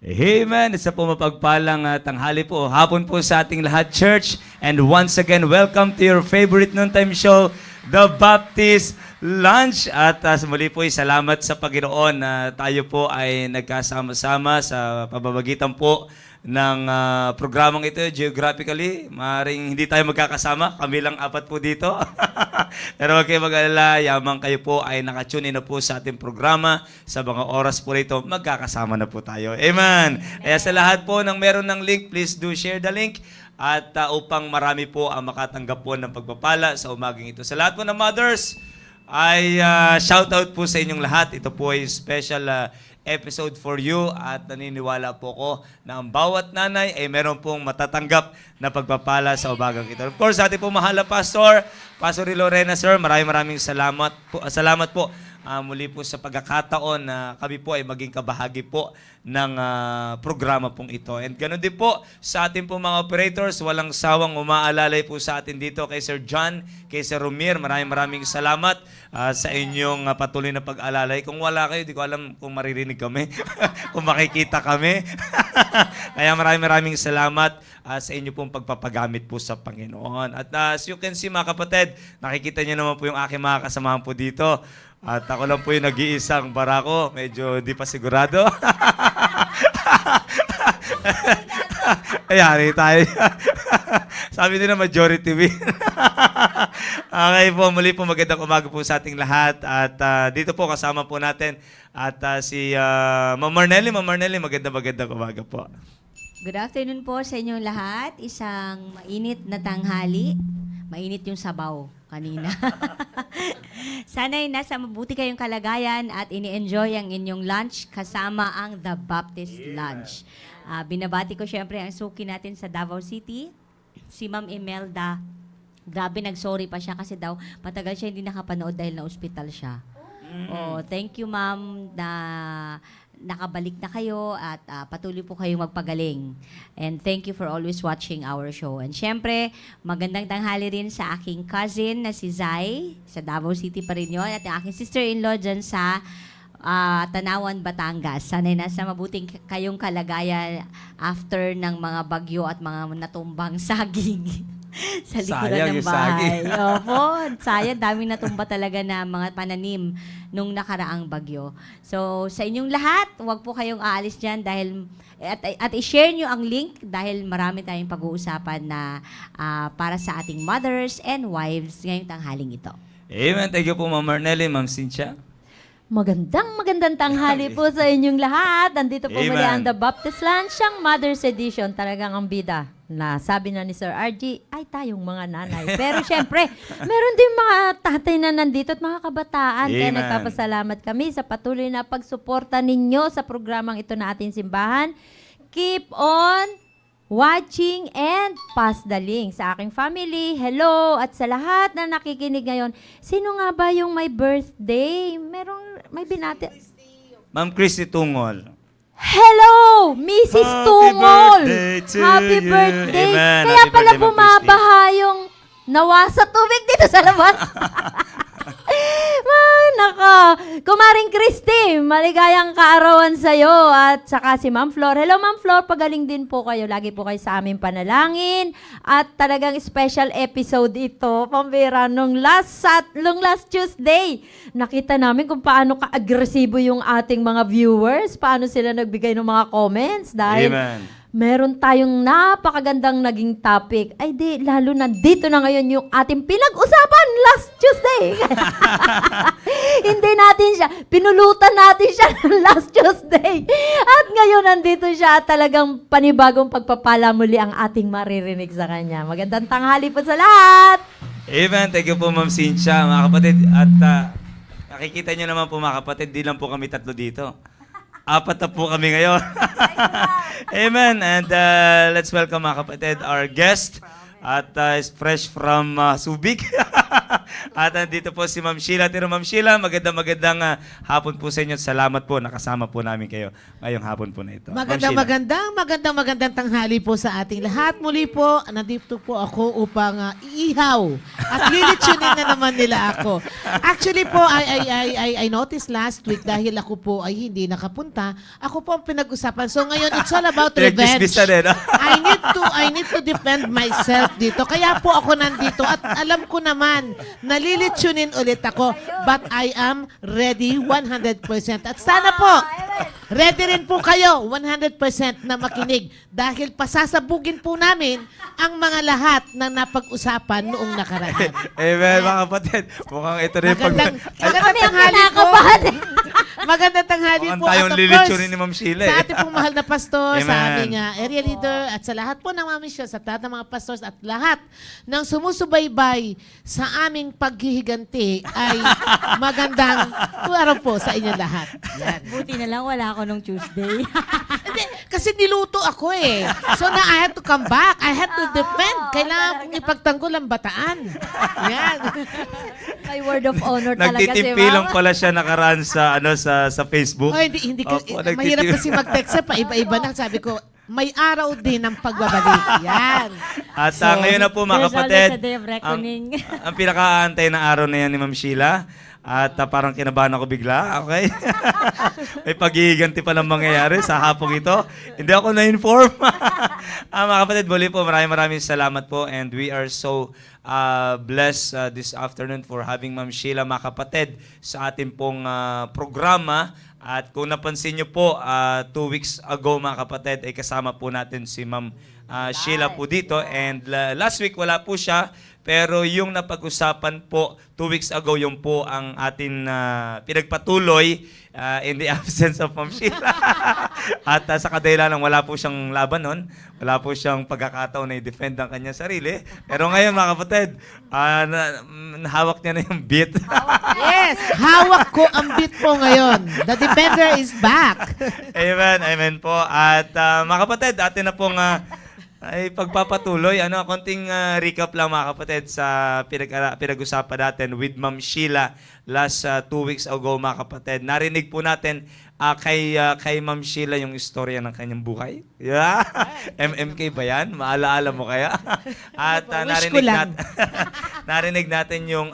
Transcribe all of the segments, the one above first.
Amen. Isa po mapagpalang tanghali po, hapon po sa ating lahat, church. And once again, welcome to your favorite noontime show, The Baptist Lunch. At muli po, salamat sa Panginoon na tayo po ay nagkasama-sama sa pamamagitan po ng programang ito. Geographically, maaaring hindi tayo magkakasama. Kami lang apat po dito. Pero huwag kayo mag-alala, yamang kayo po ay nakatune in na po sa ating programa. Sa mga oras po rito, magkakasama na po tayo. Amen! Kaya sa lahat po ng meron ng link, please do share the link. At upang marami po ang makatanggap po ng pagpapala sa umaging ito. Sa lahat po ng mothers, ay shout out po sa inyong lahat. Ito po ay special episode for you at naniniwala po ko na ang bawat nanay ay meron pong matatanggap na pagpapala sa umagang ito. Of course, ating po mahal na Pastor Lorena, sir, maraming salamat po. Salamat po muli po sa pagkakataon na kami po ay maging kabahagi po ng programa pong ito. And ganoon din po sa ating po mga operators, walang sawang umaalalay po sa atin dito kay Sir John, kay Sir Romir, maraming salamat sa inyong patuloy na pag-alalay. Kung wala kayo, di ko alam kung maririnig kami, kung makikita kami. Kaya maraming salamat sa inyo pong pagpapagamit po sa Panginoon. At as you can see mga kapatid, nakikita niyo naman po yung aking mga kasamahan po dito. At ako lang po yung nag-iisang barako. Medyo di pa sigurado. Ayari tayo. Sabi nila majority win. Okay po, muli po magandang umaga po sa ating lahat. At dito po kasama po natin at si Ma'am Marnelly. Ma'am Marnelly, magandang umaga po. Good afternoon po sa inyong lahat. Isang mainit na tanghali. Mainit yung sabaw kanina. Sana'y nasa mabuti kayong kalagayan at ini-enjoy ang inyong lunch kasama ang The Baptist Lunch. Binabati ko syempre ang suki natin sa Davao City, si Ma'am Imelda. Grabe, nag-sorry pa siya kasi daw matagal siya hindi nakapanood dahil na-ospital siya. Oh, thank you ma'am na nakabalik na kayo at patuloy po kayong magpagaling. And thank you for always watching our show. And syempre, magandang tanghali rin sa aking cousin na si Zai, sa Davao City pa rin yun, at yung aking sister-in-law dyan sa Tanawan, Batangas. Sana'y nasa mabuting kayong kalagayan after ng mga bagyo at mga natumbang saging. Sa likuran ng bahay. Opo, sayang, daming natumba talaga na mga pananim nung nakaraang bagyo. So, sa inyong lahat, huwag po kayong aalis dyan dahil, at i-share nyo ang link dahil marami tayong pag-uusapan na para sa ating mothers and wives ngayong tanghaling ito. Amen. Thank you po, Ma'am Marnelly, Ma'am Cynthia. Magandang tanghali po sa inyong lahat. Nandito po muli ang The Baptist Lunch, siyang Mother's Edition. Talagang ang bida na sabi na ni Sir RG, ay tayong mga nanay. Pero syempre, meron din mga tatay na nandito at mga kabataan. Kaya nagpapasalamat kami sa patuloy na pagsuporta ninyo sa programang ito na ating simbahan. Keep on watching and pass the link sa aking family. Hello! At sa lahat na nakikinig ngayon, sino nga ba yung may birthday? May binati. Ma'am Christy Tungol. Hello, Mrs. Tungol! Happy birthday! Amen. Kaya Happy pala birthday, Ma'am bumabaha yung nawa sa tubig dito sa labas. Nako, Kumaring Christy, maligayang kaarawan sa'yo at saka si Ma'am Flor. Hello Ma'am Flor, pagaling din po kayo. Lagi po kayo sa aming panalangin at talagang special episode ito, pambira, nung last Tuesday. Nakita namin kung paano ka-agresibo yung ating mga viewers, paano sila nagbigay ng mga comments dahil meron tayong napakagandang naging topic. Ay di, lalo nandito na ngayon yung ating pinag-usapan last Tuesday. Hindi natin siya, pinulutan natin siya last Tuesday. At ngayon nandito siya at talagang panibagong pagpapala muli ang ating maririnig sa kanya. Magandang tanghali po sa lahat. Amen. Thank you po, Ma'am Cynthia, mga kapatid. At nakikita nyo naman po, mga kapatid, di lang po kami tatlo dito. 4 na po kami ngayon. Amen. And let's welcome mga kapatid, our guest. At is fresh from Subic. At nandito po si Ma'am Sheila. Tiro Ma'am Sheila, magandang hapon po sa inyo. Salamat po, nakasama po namin kayo ngayong hapon po na ito. Ma'am Sheila. Magandang tanghali po sa ating lahat. Muli po, nandito po ako upang iihaw at lilitsunin na naman nila ako. Actually po, I noticed last week dahil ako po ay hindi nakapunta, ako po ang pinag-usapan. So ngayon, it's all about revenge. Pinag-dismiss na rin, ah. I need to defend myself dito. Kaya po ako nandito at alam ko naman, nalilitsunin ulit ako. But I am ready 100%. At sana po, ready rin po kayo 100% na makinig dahil pasasabugin po namin ang mga lahat ng napag-usapan noong nakaraan. Amen, mga kapatid. Mukhang ito rin Magandang Kami ang tanghali po. kinakabahan. Magandang tanghali Mukhang po. tayong At of lilitsunin course, ni Ma'am Sheila, sa eh. ating pong mahal na pastor, sa Amen. aming area leader, at sa lahat po ng mga mission, sa lahat ng mga pastors, at lahat ng sumusubaybay sa aming paghihiganti ay magandang araw po sa inyo lahat. Yan. Buti na lang wala ako nung Tuesday. Hindi, kasi niluto ako eh. So na I had to come back. I had to defend. Kailangan kong ipagtanggol ang bataan. Yan. May word of honor talaga si Nagtitimpi lang Mama. pala siya nakaraan sa sa Facebook. Oh, hindi Opo, mahirap nagtitimpi. kasi mag-text pa iba-iba na. Sabi ko, may araw din ng pagbabalik. Yan. At So, ngayon na po mga there's kapatid, always a day of reckoning. ang pinakaantay na araw na yan ni Ma'am Sheila. At parang kinabahan ako bigla, okay? May paghihiganti pa lang mangyayari sa hapong ito. Hindi ako na-inform. Mga kapatid, muli po, maraming salamat po. And we are so blessed this afternoon for having Ma'am Sheila, mga kapatid, sa ating pong programa. At kung napansin nyo po, 2 weeks ago, mga kapatid, ay kasama po natin si Ma'am Sheila po dito. And last week, wala po siya. Pero yung napag-usapan po 2 weeks ago, yung po ang atin pinagpatuloy in the absence of Ma'am Sheila. At sa kadahilan lang, wala po siyang laban nun. Wala po siyang pagkakataon na i-defend ang kanyang sarili. Pero ngayon, mga kapatid, hawak niya na yung beat. Yes, hawak ko ang beat po ngayon. The defender is back. Amen, amen po. At mga kapatid, atin na pong ay pagpapatuloy. Konting recap lang mga kapatid sa pinag-usapan natin with Ma'am Sheila last 2 weeks ago, mga kapatid. Narinig po natin kay Ma'am Sheila yung istorya ng kanyang buhay. Yeah. MMK ba yan? Maalaala mo kaya? At Wish ko lang. narinig natin yung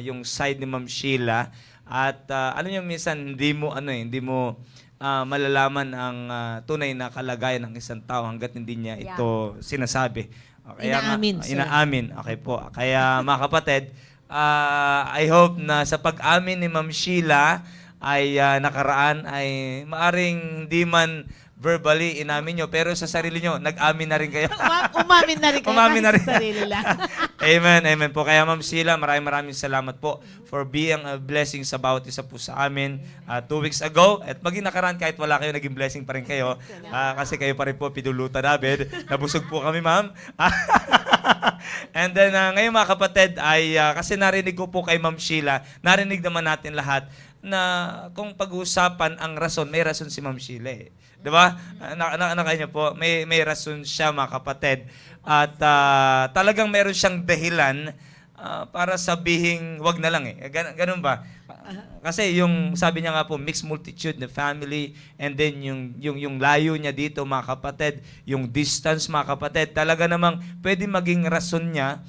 yung side ni Ma'am Sheila. At alam niyo minsan hindi mo malalaman ang tunay na kalagayan ng isang tao hanggat hindi niya ito sinasabi. Inaamin, sir. Inaamin. Okay po. Kaya mga kapatid, I hope na sa pag-amin ni Ma'am Sheila ay nakaraan ay maaring hindi man verbally inamin nyo, pero sa sarili nyo, nag-amin na rin kayo. Umamin na rin kayo Umamin na kahit rin. sa sarili lang. Amen, amen po. Kaya Ma'am Sheila, maraming salamat po for being a blessing sa bawat isa po sa amin 2 weeks ago. At maging nakaraan, kahit wala kayo, naging blessing pa rin kayo. Kasi kayo pa rin po, pinulutan namin. Nabusog po kami, Ma'am. And then, ngayon mga kapatid, ay kasi narinig ko po kay Ma'am Sheila, narinig naman natin lahat na kung pag-uusapan ang rason, may rason si Ma'am Sheila eh. Diba? Nakanya po, may rason siya mga kapatid. At talagang meron siyang dahilan para sabihing wag na lang eh. Ganun ba? Kasi yung sabi niya nga po, mixed multitude na family, and then yung layo niya dito mga kapatid, yung distance mga kapatid, talaga namang pwede maging rason niya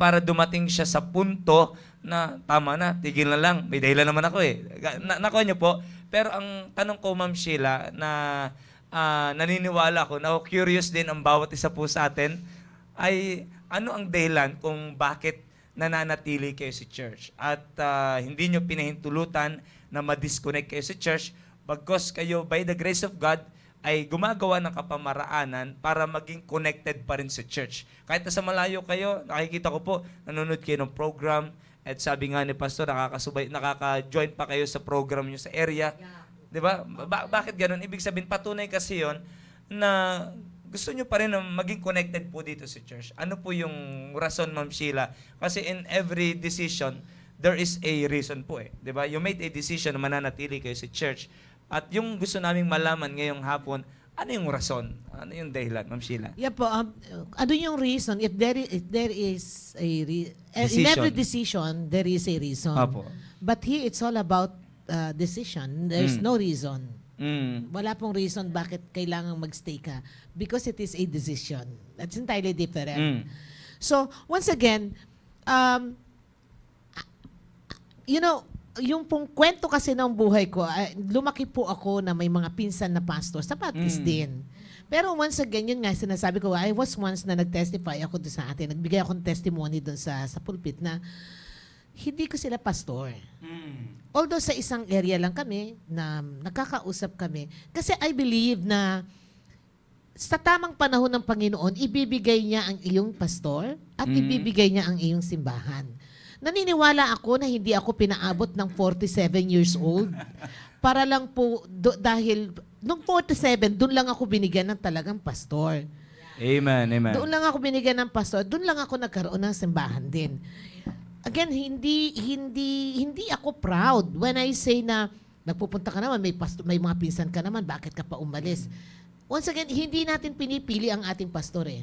para dumating siya sa punto na tama na, tigil na lang. May dahilan naman ako eh. Nakuha niyo po. Pero ang tanong ko, Ma'am Sheila, na naniniwala ko, na curious din ang bawat isa po sa atin, ay ano ang dahilan kung bakit nananatili kayo sa church? At hindi nyo pinahintulutan na ma-disconnect kayo sa church, bagkos kayo, by the grace of God, ay gumagawa ng kapamaraanan para maging connected pa rin sa church. Kahit nasa malayo kayo, nakikita ko po, nanonood kayo ng program, at sabi nga ni Pastor, nakaka-join pa kayo sa program nyo sa area. Di ba? Bakit ganun? Ibig sabihin, patunay kasi yon na gusto nyo pa rin na maging connected po dito sa church. Ano po yung rason, Ma'am Sheila? Kasi in every decision, there is a reason po eh. Di ba? You made a decision na mananatili kayo sa church. At yung gusto naming malaman ngayong hapon Ano yung rason? Ano yung dahilan, Ma'am Sheila? Yeah po, ano yung reason? If there is a in every decision, there is a reason. Apo. But here, it's all about decision. There's no reason. Mm. Wala pong reason bakit kailangang magstay ka. Because it is a decision. That's entirely different. Mm. So, once again, you know, yung pong kwento kasi ng buhay ko, lumaki po ako na may mga pinsan na pastor sa Baptist din. Pero once again, yun nga, sinasabi ko, I was once na nag-testify ako doon sa atin. Nagbigay akong testimony doon sa pulpit na hindi ko sila pastor. Although sa isang area lang kami, na nakakausap kami. Kasi I believe na sa tamang panahon ng Panginoon, ibibigay niya ang iyong pastor at ibibigay niya ang iyong simbahan. Naniniwala ako na hindi ako pinaabot ng 47 years old para lang po, dahil nung 47, doon lang ako binigyan ng talagang pastor. Amen, amen. Doon lang ako binigyan ng pastor, doon lang ako nagkaroon ng simbahan din. Again, hindi ako proud when I say na nagpupunta ka naman, may mga pinsan ka naman, bakit ka pa umalis? Once again, hindi natin pinipili ang ating pastor eh.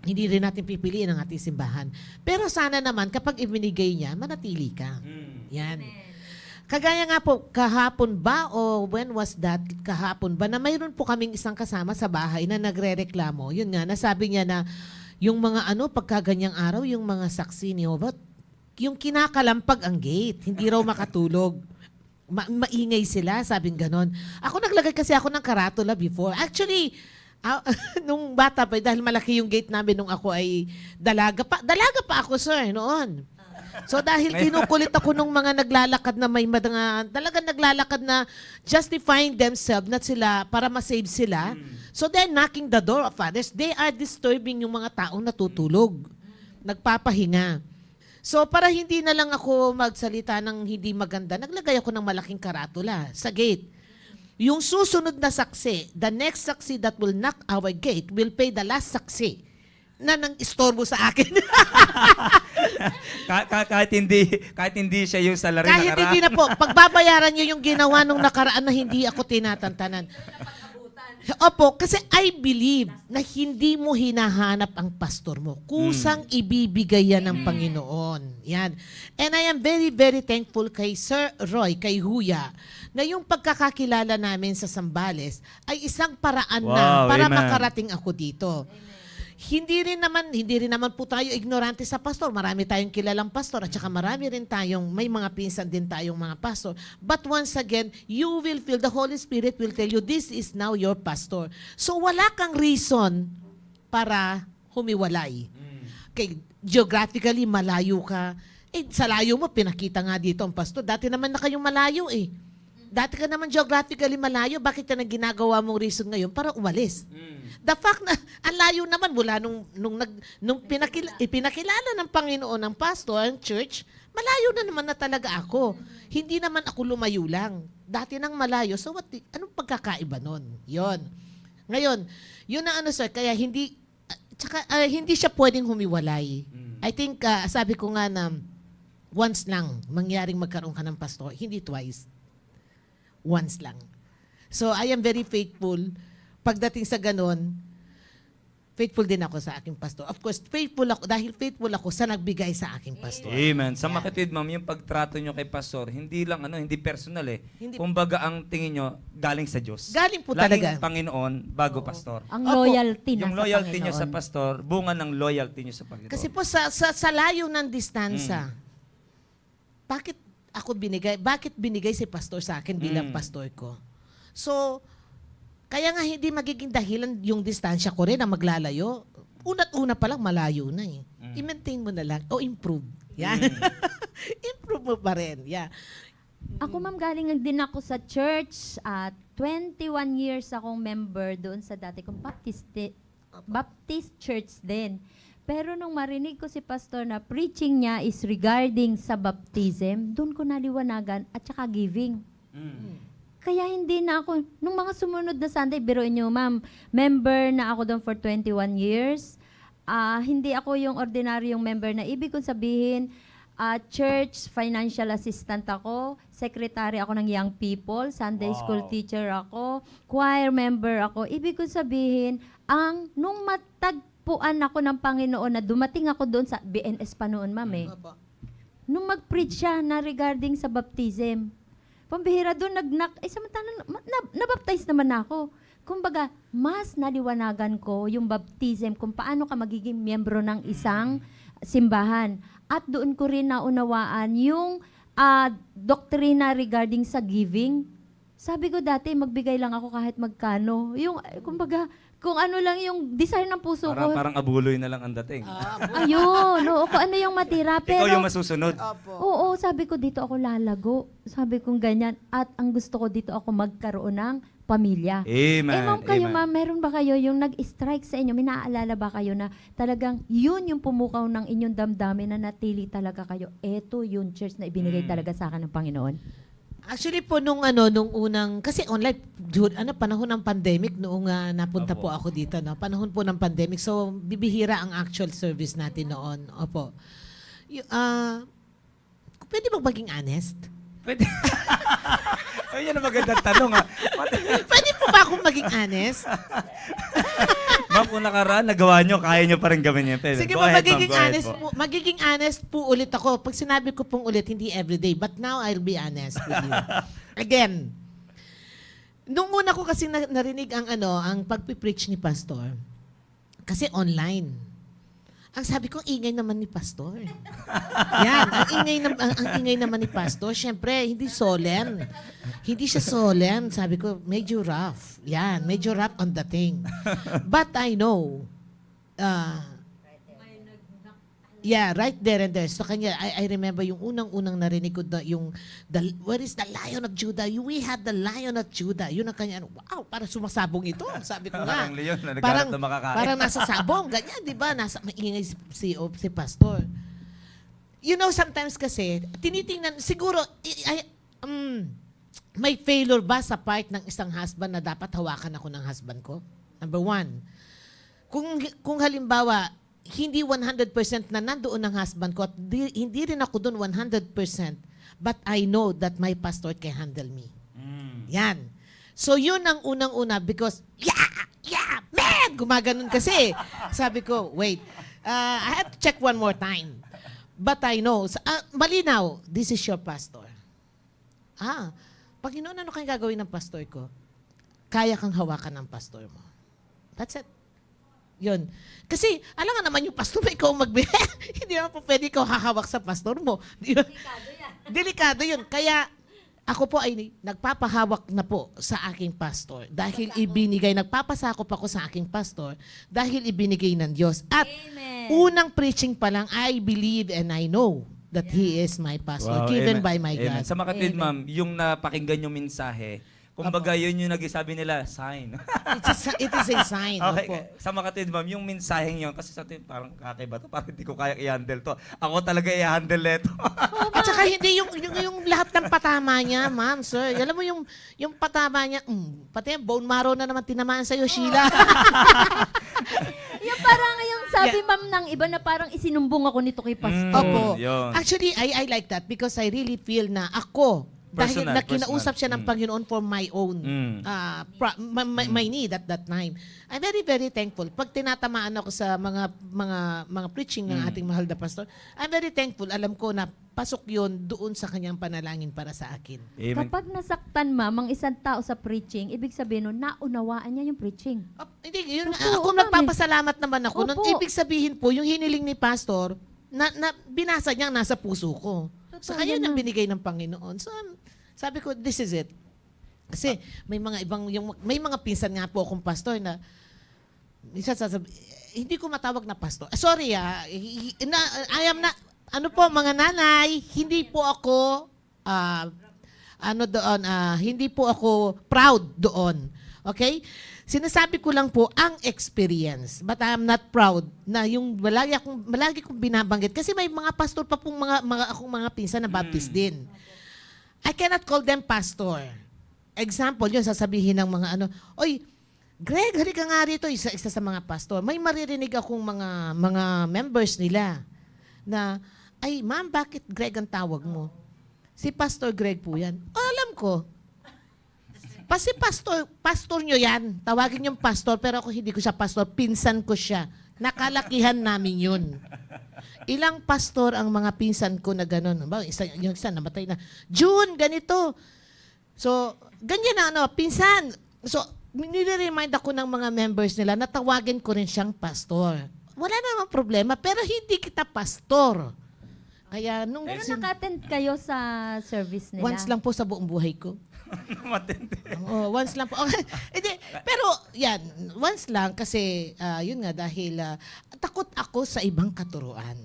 Hindi rin natin pipiliin ang ating simbahan. Pero sana naman, kapag ibinigay niya, manatili ka. Yan. Kagaya nga po, kahapon ba o when was that, kahapon ba, na mayroon po kaming isang kasama sa bahay na nagre-reklamo. Yun nga, nasabi niya na yung mga pagkaganyang araw, yung mga saksi ni Jehovah, yung kinakalampag ang gate, hindi raw makatulog. Maingay sila, sabing ganon. Ako naglagay kasi ako ng karatula before. Actually, nung bata pa, dahil malaki yung gate namin nung ako ay dalaga pa ako, sir, noon. So dahil kinukulit ako nung mga naglalakad na may mga, talagang naglalakad na justifying themselves na sila para ma-save sila. So they're knocking the door of others. They are disturbing yung mga taong natutulog. Nagpapahinga. So para hindi na lang ako magsalita ng hindi maganda, naglagay ako ng malaking karatula sa gate. Yung susunod na saksi, the next saksi that will knock our gate will pay the last saksi na nang istorbo sa akin. kahit hindi siya yung salary Kahit hindi na po, pagbabayaran niyo yung ginawa nung nakaraan na hindi ako tinatantanan. Opo, kasi I believe na hindi mo hinahanap ang pastor mo. Kusang ibibigay yan ng Panginoon. Yan. And I am very, very thankful kay Sir Roy, kay Huya, na yung pagkakakilala namin sa Sambales ay isang paraan na para amen. makarating ako dito. Hindi rin naman po tayo ignorante sa pastor. Marami tayong kilalang pastor at saka marami rin may mga pinsan din tayong mga pastor. But once again, you will feel, the Holy Spirit will tell you, this is now your pastor. So wala kang reason para humiwalay. Okay, geographically, malayo ka. Sa layo mo, pinakita nga dito ang pastor. Dati naman na kayong malayo eh. Dati ka naman geographically malayo, bakit ka nang ginagawa mong reason ngayon para umalis? The fact na ang layo naman mula nung pinakilala ng Panginoon ng pastor, ang church, malayo na naman na talaga ako. Hindi naman ako lumayo lang. Dati nang malayo, so anong pagkakaiba nun? Yon. Ngayon, yun na sir, kaya hindi siya pwedeng humiwalay. I think, sabi ko nga na once lang mangyaring magkaroon ka ng pastor, hindi twice. Once lang. So, I am very faithful. Pagdating sa ganon, faithful din ako sa aking pastor. Of course, faithful ako sa nagbigay sa aking pastor. Amen. Sa makatid, ma'am, yung pagtrato nyo kay pastor, hindi lang hindi personal eh. Kumbaga ang tingin nyo, galing sa Diyos. Galing po Laging talaga. Panginoon bago pastor. Ang loyalty na Yung sa loyalty nyo Panginoon. sa pastor, bunga ng loyalty nyo sa Panginoon. Kasi po sa layo ng distansya, bakit binigay si pastor sa akin bilang pastor ko? So, kaya nga hindi magiging dahilan yung distansya ko rin na maglalayo. Una't-una pa lang malayo na eh. I-maintain mo na lang o improve. Yan. Improve mo pa rin. Yeah. Ako ma'am, galing din ako sa church at 21 years akong member doon sa dati kong Baptist church din. Pero nung marinig ko si pastor na preaching niya is regarding sa baptism, doon ko naliwanagan at saka giving. Kaya hindi na ako, nung mga sumunod na Sunday, biruin niyo ma'am, member na ako doon for 21 years. Hindi ako yung ordinaryong member na ibig kong sabihin, church financial assistant ako, secretary ako ng young people, Sunday school teacher ako, choir member ako. Ibig ko sabihin, nung matagpuan ako ng Panginoon na dumating ako doon sa BNS pa noon, ma'am eh. Nung mag-preach siya na regarding sa baptism, pambihira doon, samantala, nabaptize naman ako. Kumbaga, mas naliwanagan ko yung baptism kung paano ka magiging miyembro ng isang simbahan. At doon ko rin naunawaan yung doktrina regarding sa giving. Sabi ko dati, magbigay lang ako kahit magkano. Yung, kumbaga, kung ano lang yung desire ng puso ko. Parang abuloy na lang ang dating. Ayun, oo, kung ano yung matira. Pero, Ikaw yung masusunod. oo, sabi ko dito ako lalago. Sabi ko ganyan. At ang gusto ko dito ako magkaroon ng pamilya. Amen. Ma'am, kayo Amen. ma'am, meron ba kayo yung nag-strike sa inyo? May naaalala ba kayo na talagang yun yung pumukaw ng inyong damdamin na natili talaga kayo? Eto yung church na ibinigay talaga sa akin ng Panginoon. Actually po nung unang kasi online panahon ng pandemic noong napunta po ako dito panahon po ng pandemic, so bibihira ang actual service natin noon. Opo. Pwede bang maging honest? Pwede. Ay, yan ang magandang tanong, ha? Pwede po ba akong maging honest? Ma'am, kung nakaraan, nagawa nyo, kaya nyo pa rin gawin yan. Pwede. Sige Go po, ahead, magiging ma'am. Go ahead honest po. po. Magiging honest po ulit ako. Pag sinabi ko pong ulit, hindi everyday. But now, I'll be honest with you. Again, nung una ko kasi narinig ang pagpipreach ni Pastor, kasi online. Ang sabi ko, ingay naman ni Pastor. Yan, ang ingay naman ni Pastor. Siyempre, hindi solemn. Hindi siya solemn. Sabi ko, medyo rough. Yan, medyo rough on the thing. But I know, right there and there. So kanya, I remember yung unang-unang narinig ko where is the Lion of Judah? We had the Lion of Judah. Yun ang kanya, wow, parang sumasabong ito. Sabi ko nga. Parang leon na nagkarat na makakain. Parang nasa sabong, ganyan, di ba? Nasa maingay si Pastor. You know, sometimes kasi, tinitingnan, siguro, may failure ba sa part ng isang husband na dapat hawakan ako ng husband ko? Number one, kung halimbawa, hindi 100% na nandoon ang husband ko at hindi rin ako doon 100%, but I know that my pastor can handle me. Yan. So yun ang unang-una because, man! Gumaganon kasi. Sabi ko, wait, I have to check one more time. But I know, malinaw, this is your pastor. Panginoon, ano kayong gagawin ng pastor ko? Kaya kang hawakan ng pastor mo. That's it. Yun. Kasi, alam nga naman yung pastor mo, ikaw hindi naman po pwede ikaw hahawak sa pastor mo. Delikado yan. Delikado yun. Kaya, ako po ay nagpapahawak na po sa aking pastor dahil nagpapasakop ako sa aking pastor dahil ibinigay ng Diyos. At Amen. unang preaching pa lang, I believe and I know that He is my pastor, Wow, given amen. by my Amen. God. Sa makatwid, Amen. ma'am, yung napakinggan yung mensahe, kumbaga yun yung nagsasabi nila, sign. It is a sign. Okay, Opo. sa makatwid, ma'am, yung mensaheng yun, kasi sa atin, parang kakaiba to, parang hindi ko kaya i-handle to. Ako talaga i-handle neto. At saka hindi yung lahat ng patama niya, ma'am, sir. Alam mo yung patama niya, pati yung bone marrow na naman tinamaan sa'yo, Sheila. Yung parang yung sabi ma'am ng iba na parang isinumbong ako nito kay Pastor. Opo. Yun. Actually, I like that because I really feel na ako, dahil Personal, na kinausap personal. siya ng Panginoon for my own my need at that time. I'm very, very thankful. Pag tinatamaan ako sa mga preaching ng ating mahal na pastor, I'm very thankful. Alam ko na pasok yun doon sa kanyang panalangin para sa akin. Amen. Kapag nasaktan ma'am ang isang tao sa preaching, ibig sabihin nun, naunawaan niya yung preaching. Hindi, yun, Totoo, ako ma'am, nagpapasalamat naman ako. Nun, Opo. ibig sabihin po, yung hiniling ni pastor, na binasa niyang nasa puso ko. Sa Totoo kanya yan, nang ma'am. binigay ng Panginoon. So, sabi ko, this is it. Kasi may mga may mga pinsan nga po akong pastor na minsan sasabi, hindi ko matawag na pastor. Sorry I am na, ano po mga nanay, hindi po ako hindi po ako proud doon. Okay? Sinasabi ko lang po ang experience. But I am not proud na yung malagi kong binabanggit. Kasi may mga pastor pa pong akong mga pinsan na Baptist din. I cannot call them pastor. Example, yun, sasabihin ng mga oy, Greg, halika nga rito, isa sa mga pastor. May maririnig akong mga members nila na, Ay, ma'am, bakit Greg ang tawag mo? Si Pastor Greg po yan. Oh, alam ko. Si pastor nyo yan. Tawagin yung pastor, pero ako hindi ko siya pastor. Pinsan ko siya. Nakalakihan namin yun. Ilang pastor ang mga pinsan ko na gano'n. Yung isa namatay na, June, ganito. So, ganyan na pinsan. So, nire-remind ako ng mga members nila na tawagin ko rin siyang pastor. Wala namang problema, pero hindi kita pastor. Kaya nung Pero naka-attend kayo sa service nila. once lang po sa buong buhay ko. Matindi. Oh, once lang po. Okay. Hindi, pero yan, once lang kasi yun nga dahil takot ako sa ibang katuruan.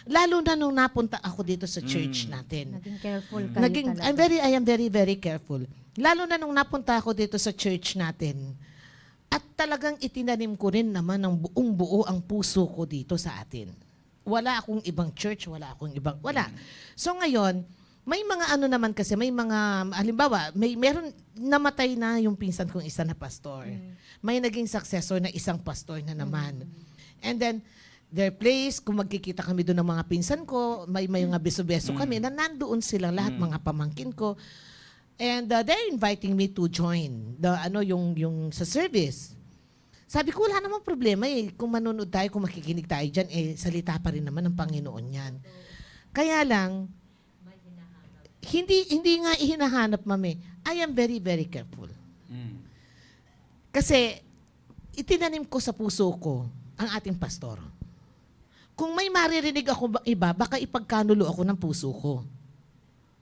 Lalo na nung napunta ako dito sa church natin. Naging careful kayo talaga. I am very, very careful. Lalo na nung napunta ako dito sa church natin. At talagang itinanim ko rin naman ng buong buo ang puso ko dito sa atin. Wala akong ibang church, wala. So ngayon, may mga ano naman kasi, may mga, halimbawa, meron namatay na yung pinsan kong isa na pastor. May naging successor na isang pastor na naman. And then, their place, kung magkikita kami doon ng mga pinsan ko, may mga beso-beso kami, na nandoon silang lahat, mga pamangkin ko. And they're inviting me to join yung sa service. Sabi ko, wala namang problema eh. Kung manonood tayo, kung makikinig tayo dyan, salita pa rin naman ng Panginoon yan. Kaya lang, hindi nga hinahanap, mami. I am very, very careful. Kasi, itinanim ko sa puso ko ang ating pastor. Kung may maririnig ako iba, baka ipagkanulo ako ng puso ko.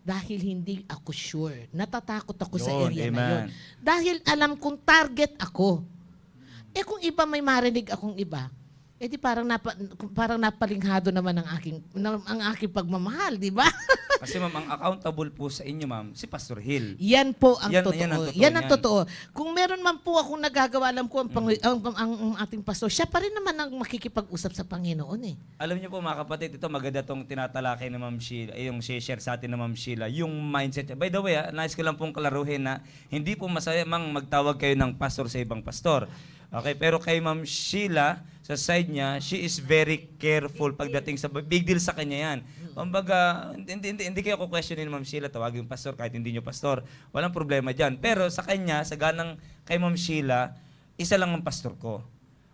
Dahil hindi ako sure. Natatakot ako sa area na yun. Dahil alam kong target ako. Kung iba may marinig akong iba, di parang napalinghado naman ang aking pagmamahal, di ba? Kasi ma'am, ang accountable po sa inyo, ma'am, si Pastor Hill. Yan po ang Yan- totoo. yan ang totoo Yan ang niyan. totoo. Kung meron man po akong nagagawa, alam ko ang ating pastor, siya pa rin naman ang makikipag-usap sa Panginoon eh. Alam niyo po mga kapatid, ito maganda tong tinatalakay ni Ma'am Sheila, yung share sa atin ng Ma'am Sheila, yung mindset. By the way, nais ko lang pong klaruhin na hindi po masaya mang magtawag kayo ng pastor sa ibang pastor. Okay, pero kay Ma'am Sheila, sa side niya, she is very careful pagdating sa big deal sa kanya yan. Kumbaga, hindi kayo ko-questionin Ma'am Sheila, tawagin yung pastor kahit hindi niyo pastor. Walang problema diyan. Pero sa kanya, sa ganang kay Ma'am Sheila, isa lang ang pastor ko.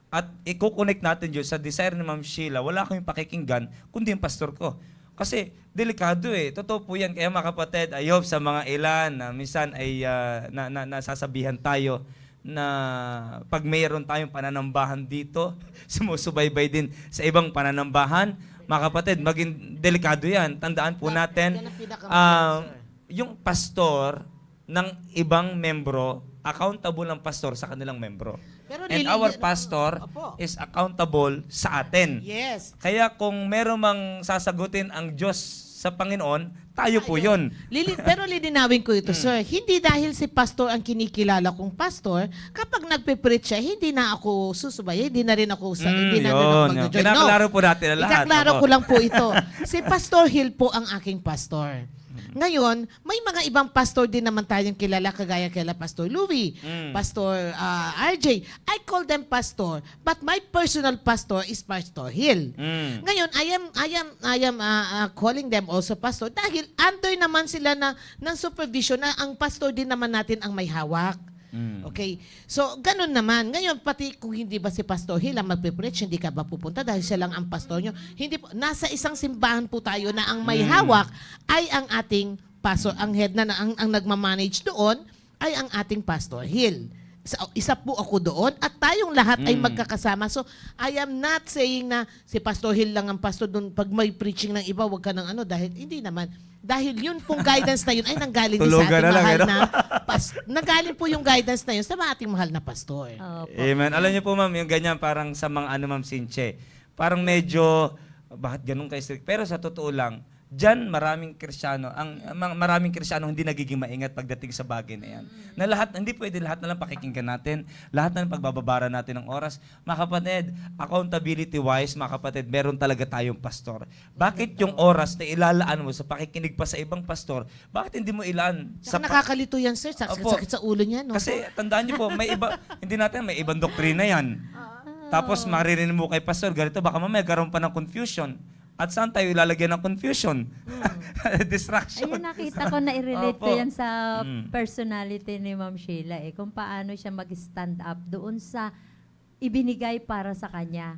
At i-connect natin yun sa desire ni Ma'am Sheila, wala kaming pakikinggan, kundi yung pastor ko. Kasi delikado eh. Totoo po yan. Kaya mga kapatid, I hope sa mga ilan na minsan ay nasasabihan tayo na pag mayroon tayong pananambahan dito, sumusubaybay din sa ibang pananambahan, mga kapatid, maging delikado yan. Tandaan po natin, yung pastor ng ibang membro, accountable ang pastor sa kanilang membro. Pero And our pastor Opo. is accountable sa atin. Yes. Kaya kung meron mang sasagutin ang Diyos sa Panginoon, tayo po yun. Pero lilinawin ko ito, sir. Hindi dahil si pastor ang kinikilala kong pastor, kapag nagpe-preach siya, hindi na ako susubay, hindi na rin ako hindi na rin ako mag-join. Kinaklaro po natin na lahat. Ikaklaro Opo. ko lang po ito. Si Pastor Hill po ang aking pastor. Ngayon, may mga ibang pastor din naman tayong kilala, kagaya kila Pastor Louie, Pastor RJ. I call them pastor, but my personal pastor is Pastor Hill. Ngayon, I am calling them also pastor dahil under naman sila ng supervision na ang pastor din naman natin ang may hawak. Okay? So, ganun naman. Ngayon, pati kung hindi ba si Pastor Hill ang magpe-preach, hindi ka ba pupunta dahil siya lang ang pastor nyo? Hindi po. Nasa isang simbahan po tayo na ang may hawak ay ang ating pastor. Ang head na ang nagmamanage doon ay ang ating Pastor Hill. Isa po ako doon at tayong lahat ay magkakasama. So, I am not saying na si Pastor Hill lang ang pastor doon. Pag may preaching ng iba, wag ka ng dahil hindi naman. Dahil yun pong guidance na yun ay nanggaling din sa Tulugan ating na lang, mahal eh, no? na nanggaling po yung guidance na yun sa ating mahal na pastor. Opo. Amen. Alam niyo po ma'am, yung ganyan parang sa mga ma'am Sinche, parang medyo, bakit ganun kayo strict? Pero sa totoo lang, diyan maraming Kristiyano, maraming Kristiyano hindi nagiging maingat pagdating sa bagay na yan. Na lahat, hindi pwede lahat na lang pakikinggan natin, lahat na lang pagbababara natin ng oras. Mga kapatid, accountability-wise, mga kapatid, meron talaga tayong pastor. Bakit yung oras na ilalaan mo sa pakikinig pa sa ibang pastor, bakit hindi mo ilaan Sa sa nakakalito yan, sir. Opo. Sakit sa ulo niya, no? Kasi tandaan niyo po, may iba, hindi natin, may ibang doktrina yan. Tapos maririnig mo kay pastor, ganito, baka mamaya karoon pa ng confusion. At saan tayo lalagyan ng confusion? Distraction. Ayun, nakita ko na i-relate ko Opo. yan sa Mm. personality ni Ma'am Sheila kung paano siya mag-stand up doon sa ibinigay para sa kanya.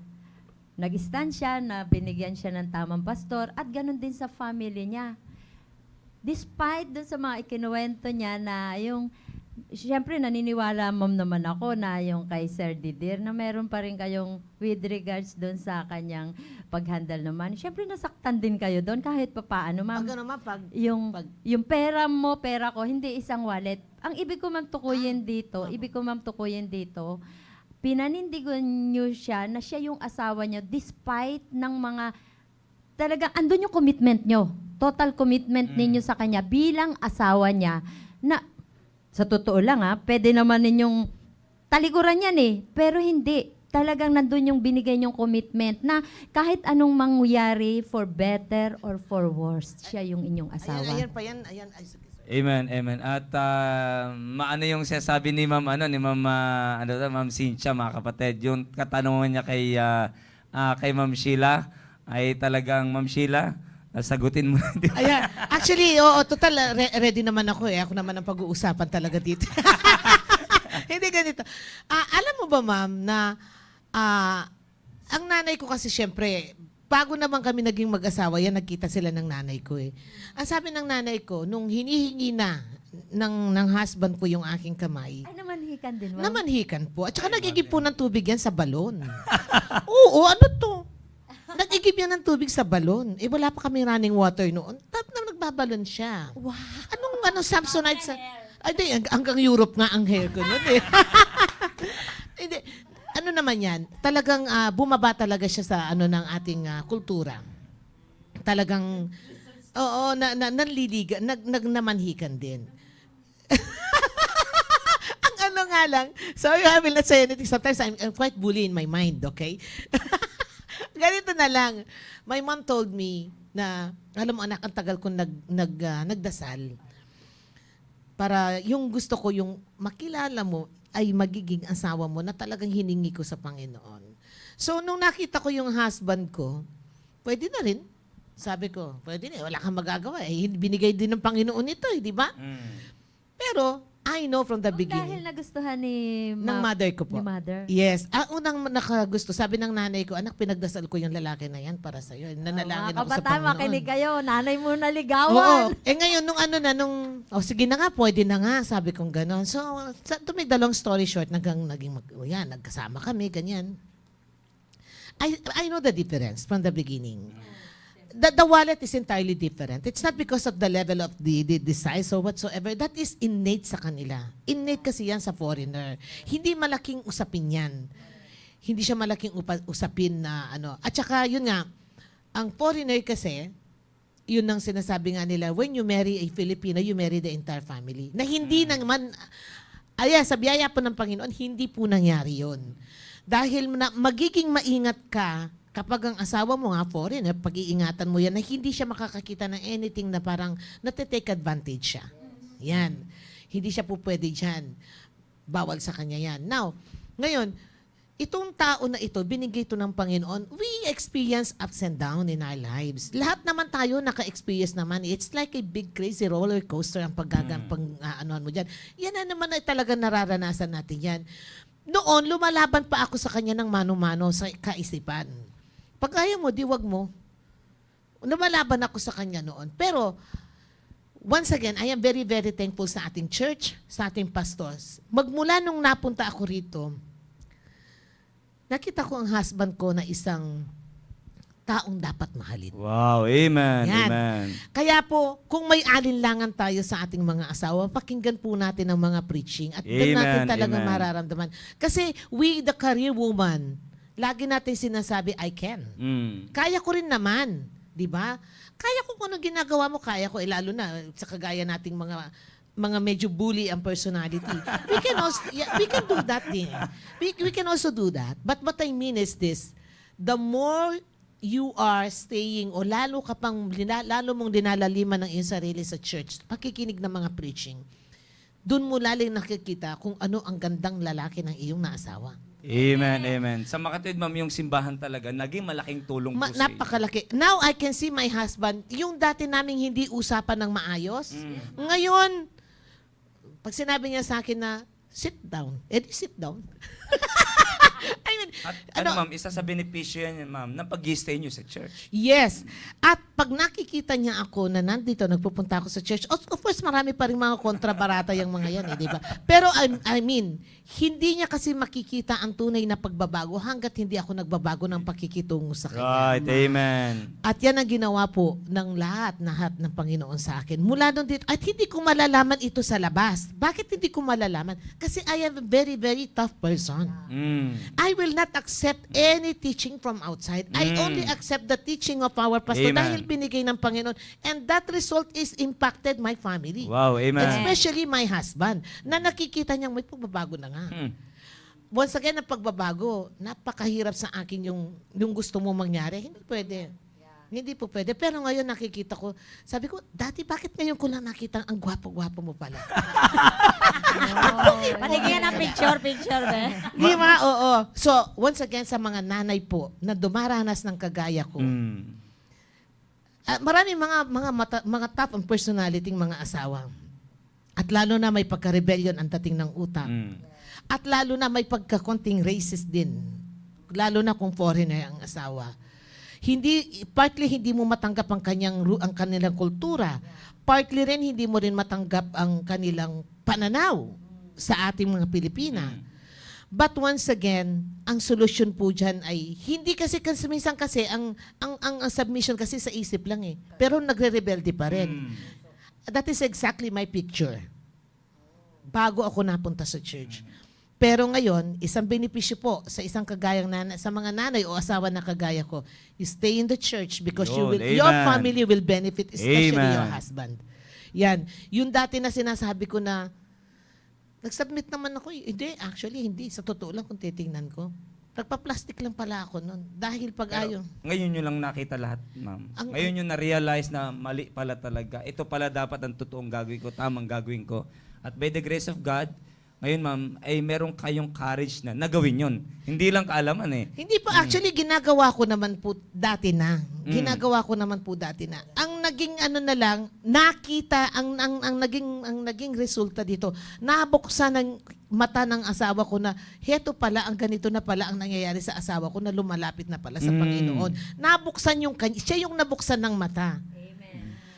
Nag-stand siya na binigyan siya ng tamang pastor at ganun din sa family niya. Despite dun sa mga ikinuwento niya na yung, siyempre naniniwala ma'am naman ako na yung kay Sir Didier na meron pa rin kayong with regards dun sa kanyang pag-handle naman. Siyempre nasaktan din kayo doon kahit papaano ma'am. Pag ano ma, pag Yung pera mo, pera ko, hindi isang wallet. Ang ibig ko ma'am tukuyin dito, pinanindigan niyo siya na siya yung asawa niyo despite ng mga, talagang andun yung commitment niyo. Total commitment ninyo sa kanya bilang asawa niya na, sa totoo lang pwede naman ninyong talikuran yan pero hindi. Talagang nandun yung binigay niyong commitment na kahit anong mangyari for better or for worse, siya yung inyong asawa. Ayan pa yan. Ayan. Ay, sige. Amen, amen. At maano yung sinasabi ni Ma'am Ma'am Cynthia, mga kapatid, yung katanungan niya kay Ma'am Sheila ay talagang Ma'am Sheila, sagutin mo. Ayan. Actually, total, ready naman ako Ako naman ang pag-uusapan talaga dito. Hindi ganito. Alam mo ba, ma'am, na ang nanay ko kasi syempre, bago naman kami naging mag-asawa, yan, nagkita sila ng nanay ko Ang sabi ng nanay ko, nung hinihingi na ng husband ko yung aking kamay, Ay, namanhikan din, ma'am. namanhikan po. At saka nagigib po ng tubig yan sa balon. Oo, ano to? Nag-igib yan ng tubig sa balon. Wala pa kami running water noon. Tapos na nagbabalon siya. Wow. Anong Samsonite sa... Ay, di, hanggang Europe nga ang hair ko noon Hindi. Ano naman yan? Talagang bumaba talaga siya sa ng ating kultura. Talagang, nanliliga, nagnamanhikan din. Ang ano nga lang, sorry, I will not say anything. Sometimes I'm quite bully in my mind, okay? Ganito na lang. My mom told me na, alam mo anak, ang tagal kong nagdasal para yung gusto ko, yung makilala mo ay magiging asawa mo na talagang hiningi ko sa Panginoon. So, nung nakita ko yung husband ko, pwede na rin. Sabi ko, pwede na, wala kang magagawa. Binigay din ng Panginoon ito, di ba? Pero, I know from the Dahil beginning, nagustuhan ni ng mother ko po. Ni mother. Yes. Unang nakagusto, sabi ng nanay ko, anak, pinagdasal ko yung lalaki na yan para sa'yo. Nanalangin ako sa Kabataan, Panginoon. makinig kayo. Nanay mo Oo. naligawan. Ngayon, sige na nga, pwede na nga, sabi kong gano'n. So, to make the long story short, nagkasama kami, ganyan. I know the difference from the beginning. The wallet is entirely different. It's not because of the level of the size or whatsoever. That is innate sa kanila. Innate kasi yan sa foreigner. Hindi malaking usapin yan. Hindi siya malaking usapin na ano. At saka, yun nga, ang foreigner kasi, yun ang sinasabi nga nila, when you marry a Filipino, you marry the entire family. Na hindi naman, sa biyaya po ng Panginoon, hindi po nangyari yun. Dahil magiging maingat ka kapag ang asawa mo nga foreigner, pag-iingatan mo yan na hindi siya makakakita ng anything na parang natitake advantage siya. Yan. Hindi siya po pwede dyan. Bawal sa kanya yan. Now, ngayon, itong tao na ito, binigay ito ng Panginoon, we experience ups and downs in our lives. Lahat naman tayo naka-experience naman. It's like a big crazy roller coaster ang ano mo dyan. Yan na naman ay talaga nararanasan natin yan. Noon, lumalaban pa ako sa kanya ng mano-mano sa kaisipan. Pag ayaw mo, di wag mo. Lumalaban ako sa kanya noon. Pero, once again, I am very, very thankful sa ating church, sa ating pastors. Magmula nung napunta ako rito, nakita ko ang husband ko na isang taong dapat mahalin. Wow, amen, Yan. amen. Kaya po, kung may alinlangan tayo sa ating mga asawa, pakinggan po natin ang mga preaching at doon natin Amen, talagang amen. mararamdaman. Kasi we, the career woman, lagi natin sinasabi, I can. Kaya ko rin naman. Di ba? Kaya ko kung ano ginagawa mo, kaya ko. Lalo na sa kagaya nating mga medyo bully ang personality. We can do that din. We can also do that. But what I mean is this, the more you are staying o lalo mong dinalaliman ng iyong sarili sa church, pakikinig ng mga preaching, doon mo laling nakikita kung ano ang gandang lalaki ng iyong naasawa. Amen, amen. Sa Makatwid, ma'am, yung simbahan talaga, naging malaking tulong po sa inyo. Napakalaki. Now, I can see my husband, yung dati naming hindi usapan ng maayos, ngayon, pag sinabi niya sa akin na, sit down, edi sit down. I mean, At ma'am, isa sa benepisyo yan, ma'am, ng pag-stay nyo sa church. yes. At pag nakikita niya ako na nandito, nagpupunta ako sa church, of course, marami pa rin mga kontrabarata yung mga yan, di ba? Pero I mean, hindi niya kasi makikita ang tunay na pagbabago hanggat hindi ako nagbabago ng pakikitungo sa kanya. Right, amen. At yan ang ginawa po ng lahat ng Panginoon sa akin. Mula doon dito, at hindi ko malalaman ito sa labas. Bakit hindi ko malalaman? Kasi I am a very, very tough person. I will not accept any teaching from outside. I only accept the teaching of our pastor Amen. dahil binigay ng Panginoon. And that result is impacted my family. Wow, amen. Especially my husband, na nakikita niyang may pagbabago na nga. Once again, ang pagbabago, napakahirap sa akin yung gusto mo mangyari. Hindi pwede. Hindi po pwede. Pero ngayon nakikita ko, sabi ko, dati bakit ngayon ko lang nakita ang gwapo-gwapo mo pala? Patigyan ng picture, ba? Di ba? Oo. So, once again, sa mga nanay po na dumaranas ng kagaya ko, marami mga top ang personality mga asawa. At lalo na may pagka-rebellion ang dating ng utak. At lalo na may pagkakonting racist din. Lalo na kung foreigner ang asawa. Partly hindi mo matanggap ang kanilang kultura. Partly rin hindi mo rin matanggap ang kanilang pananaw sa ating mga Pilipina. But once again, ang solusyon po dyan ay hindi kasi minsan kasi ang submission kasi sa isip lang eh. Pero nagre-rebelde pa rin. That is exactly my picture. Bago ako napunta sa church. Pero ngayon, isang benepisyo po sa isang kagayang sa mga nanay o asawa na kagaya ko, you stay in the church because Yun, your amen. family will benefit, especially Amen. your husband. Yan. Yung dati na sinasabi ko na, nag-submit naman ako, hindi. Sa totoo lang kung titingnan ko. Nagpa-plastic lang pala ako nun. Dahil pag Pero, ngayon nyo lang nakita lahat, ma'am. Ang- Ngayon nyo na-realize na mali pala talaga. Ito pala dapat ang totoong gagawin ko, tamang gagawin ko. At by the grace of God, ngayon, ma'am, ay meron kayong courage na nagawin yun. Hindi lang kaalaman eh. Hindi po, actually, ginagawa ko naman po dati na. Ginagawa ko naman po dati na. Ang naging na lang, nakita, ang naging resulta dito, nabuksan ng mata ng asawa ko na, heto pala, ang ganito na pala ang nangyayari sa asawa ko na lumalapit na pala sa Panginoon. Nabuksan siya yung nabuksan ng mata.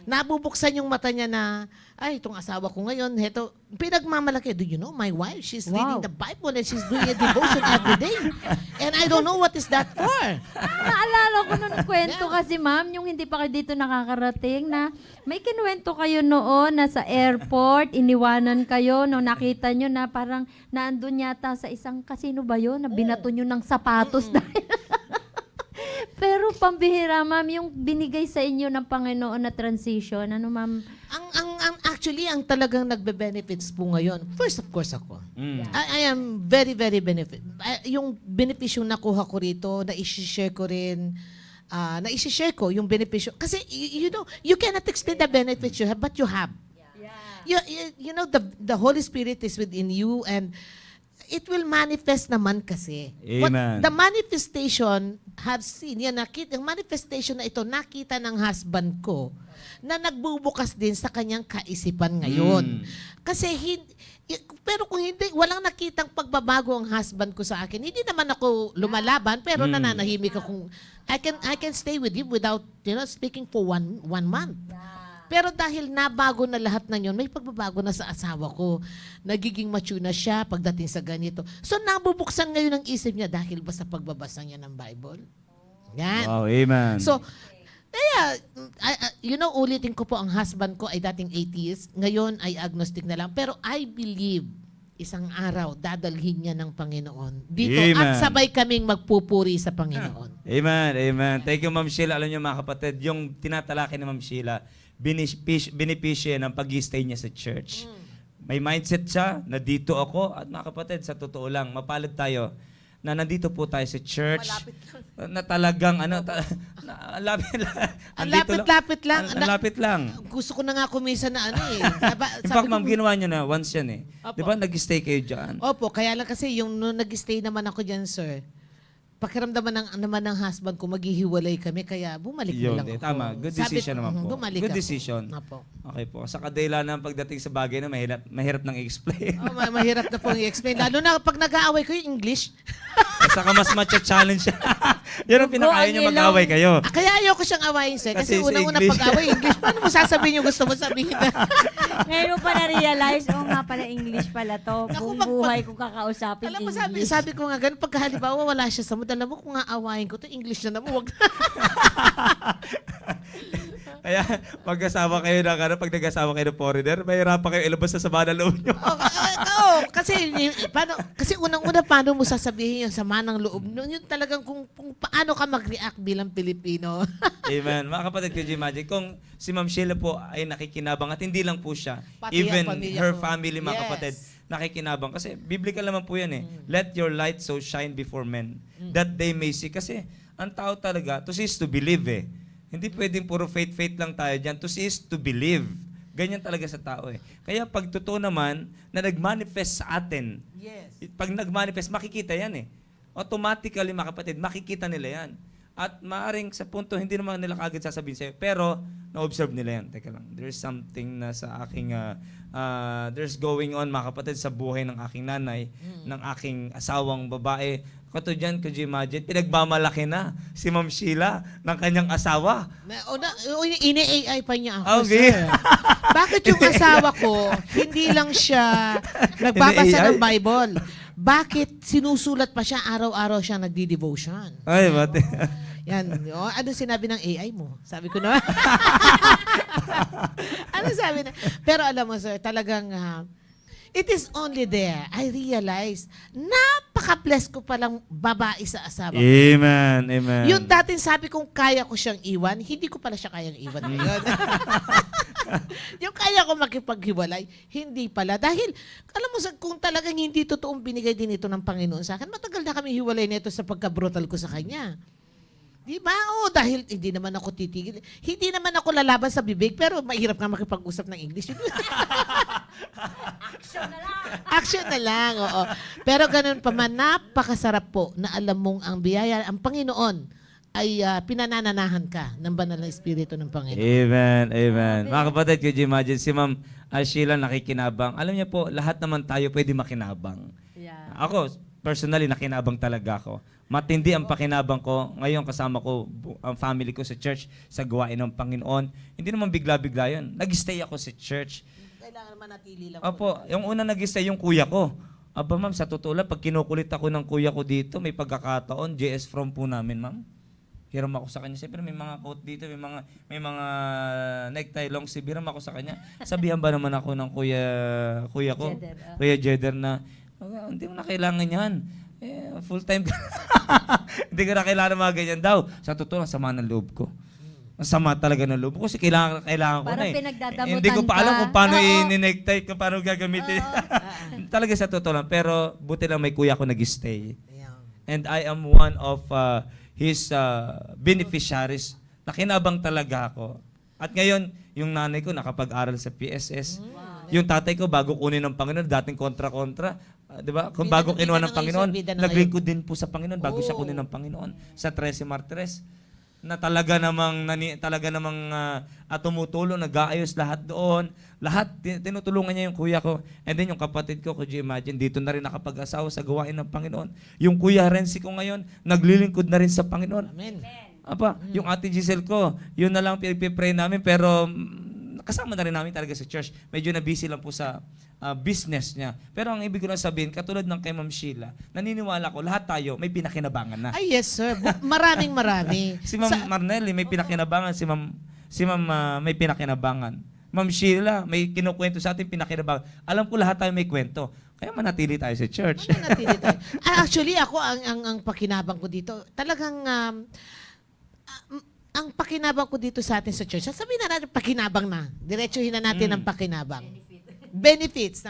Nabubuksan yung mata niya na, ay, itong asawa ko ngayon, heto, pinagmamalaki. Do you know, my wife, she's reading the Bible and she's doing a devotion every day. And I don't know what is that for. Naalala ko nung kwento kasi ma'am, yung hindi pa kayo dito nakakarating na may kinuwento kayo noon na sa airport, iniwanan kayo, no, nakita nyo na parang naandun yata sa isang casino ba yun, na binato nyo ng sapatos dahil. Pero pambihira ma'am, yung binigay sa inyo ng Panginoon na transition, ano ma'am? Actually, ang talagang nagbe-benefits po ngayon, first of course ako. I am very, very benefit. Yung benepisyo nakuha ko rito, na-share ko rin, na-share ko yung benepisyo. Kasi, you know, you cannot explain the benefits you have, but you have. You know, the Holy Spirit is within you and it will manifest naman kasi. Amen. The manifestation have seen, yung manifestation na ito, nakita ng husband ko na nagbubukas din sa kanyang kaisipan ngayon. Kasi, pero kung hindi, walang nakitang pagbabago ang husband ko sa akin, hindi naman ako lumalaban, pero nananahimik akong, I can stay with him without, speaking for one month. Pero dahil nabago na lahat ng yun, may pagbabago na sa asawa ko. Nagiging mature na siya pagdating sa ganito. So, nabubuksan ngayon ang isip niya dahil ba sa pagbabasa niya ng Bible? Yan. Wow, amen. So, kaya, ulitin ko po, ang husband ko ay dating atheist. Ngayon ay agnostic na lang. Pero I believe, isang araw, dadalhin niya ng Panginoon dito. Amen. At sabay kaming magpupuri sa Panginoon. Amen, amen. Thank you, Ma'am Sheila. Alam niyo mga kapatid, yung tinatalaki ni Ma'am Sheila, benepisyo ng pag-stay niya sa church. May mindset siya na dito ako at mga kapatid, sa totoo lang, mapalad tayo. na nandito po tayo sa church. Na talagang ang Lapit lang. Ang lapit lang. Gusto ko na nga kumisa na In fact, ma'am, ginawa nyo na once yan eh. Opo. Di ba, nag-stay kayo dyan? Opo, kaya lang kasi yung nung nag-stay naman ako dyan, sir, pakiramdaman naman ng husband ko, maghihiwalay kami, kaya bumalik Yun, na lang eh, ako. tama. Good decision naman po. Bumalik Good ako. decision. Opo. Okay po. Sa kadila ng pagdating sa bagay na mahirap nang i-explain. Oh, mahirap na pong i-explain. Lalo na pag nag-aaway ko yung English. Saka mas challenge siya. Yan ang pinakayo nyo Ang mag-away kayo. Kaya ayoko siyang awayin, sir. Kasi Kasi sa unang-una English. pag-away, English. Paano mo sasabihin yung gusto mo sabihin na? Ngayon mo pa na-realize, nga pala English pala to. Naku, Buong buhay kong kakausapin Alam mo, English. sabi ko nga, ganun, pagka halimbawa wala siya sa mood, alam mo, kung aawayin ko to English na naman, wag na. Kaya pag-asawa kayo ng pag nag-asawa kayo ng foreigner, mahirapan kayo ilabas sa sama ng loob nyo. Kasi unang-una, paano mo sasabihin yung sama ng loob? Yun talagang kung paano ka mag-react bilang Pilipino. Amen. Mga kapatid ko, G-Magic, kung si Ma'am Sheila po ay nakikinabang at hindi lang po siya, Pati even ang pamilya her ko. family, mga Yes. kapatid, nakikinabang. Kasi biblical naman po yan eh. Let your light so shine before men, that they may see. Kasi ang tao talaga, to see is to believe eh. Hindi pwedeng puro faith lang tayo dyan. To see is to believe. Ganyan talaga sa tao eh. Kaya pag totoo naman na nag-manifest sa atin, Yes. pag nag-manifest, makikita yan eh. Automatically, mga kapatid, makikita nila yan. At maaring sa punto, hindi naman nila kagad sasabihin sa'yo, pero na-observe nila yan. Teka lang, there's something na sa aking, there's going on, mga kapatid, sa buhay ng aking nanay, ng aking asawang babae. Kato dyan, could you imagine, pinagmamalaki na si Ma'am Sheila ng kanyang asawa. Ini-AI pa niya ako, Okay. sir. Bakit yung asawa ko, hindi lang siya nagbabasa ng Bible? Bakit sinusulat pa siya, araw-araw siya nagdi-devotion? Ay, bate. Yan. Ano sinabi ng AI mo? Sabi ko na. Ano sabi na? Pero alam mo, sir, talagang it is only there. I realize, napaka-bless ko palang babae sa asawa ko. Amen, amen. Yung dating sabi kong kaya ko siyang iwan, hindi ko pala siya kayang iwan ngayon. Yung kaya ko makipaghiwalay, hindi pala. Dahil, alam mo, kung talagang hindi totoong binigay din ito ng Panginoon sa akin, matagal na kami hiwalay nito sa pagka-brutal ko sa kanya. Di ba? Oo, dahil hindi naman ako titigil. Hindi naman ako lalaban sa bibig, pero mahirap nga makipag-usap ng English. Action na lang, oo. Pero ganun pa man, napakasarap po na alam mong ang biyaya, ang Panginoon, ay pinanananahan ka ng banal na Espiritu ng Panginoon. Amen, amen. Mga kapatid, could you imagine, si Ma'am Sheila nakikinabang. Alam niya po, lahat naman tayo pwede makinabang. Yeah. Ako, personally, nakinabang talaga ako. Matindi ang pakinabang ko. Ngayon, kasama ko ang family ko sa church, sa gawain ng Panginoon. Hindi naman bigla-bigla yun. Nag-stay ako sa church. Kailangan manatili lang. Opo, yung una nag-stay yung kuya ko. Aba ma'am, sa totoo lang, pag kinukulit ako ng kuya ko dito, may pagkakataon, JS from po namin, ma'am. Hiram ako sa kanya. Siyempre may mga coat dito, may mga necktie, long sleeve. Hiram ako sa kanya. Sabihan ba naman ako ng kuya ko, Jeder, Kuya Jeder na, hindi mo na kailangan yan. Full time ka. Hindi ko na kailangan mga ganyan daw. Sa totoo lang, sama ng loob ko. Ang sama talaga ng loob ko kasi kailangan ko Parang na eh. pinagdadamutan Hindi ko pa alam ka. kung paano Oo. i-necktie, kung paano gagamitin. Talaga sa totoo lang. Pero buti lang may kuya ko nag-stay. And I am one of his beneficiaries. Nakinabang talaga ako. At ngayon, yung nanay ko nakapag-aral sa PSS. Yung tatay ko, bago kunin ng Panginoon, dating kontra-kontra. Di ba? Kung Bida bago na- kinuha bida ng na Panginoon, ngayon, bida na naglingkod din po sa Panginoon bago siya Oh. kunin ng Panginoon. Sa 13 Martires na talaga namang tumutulong, nag-aayos lahat doon. Lahat tinutulungan niya yung kuya ko. And then yung kapatid ko, could you imagine, dito na rin nakapag-asawa sa gawain ng Panginoon. Yung kuya Renzi ko ngayon, naglilingkod na rin sa Panginoon. Amen. Apa, yung ate Giselle ko, yun na lang pinipray namin, pero kasama na rin namin talaga sa church. Medyo na busy lang po sa business niya. Pero ang ibig ko lang sabihin, katulad ng kay Ma'am Sheila, naniniwala ko, lahat tayo may pinakinabangan na. Ay, yes, sir. Maraming marami. Si Ma'am Marnelli may pinakinabangan, si Ma'am may pinakinabangan. Ma'am Sheila, may kinukwento sa atin pinakinabangan. Alam ko lahat tayo may kwento. Kaya manatili tayo sa church. Manatili tayo. Actually, ako, ang pakinabang ko dito, talagang, ang pakinabang ko dito sa atin sa church, sabihin na natin pakinabang na. Diretsuhin na natin ang pakinabang. Benefits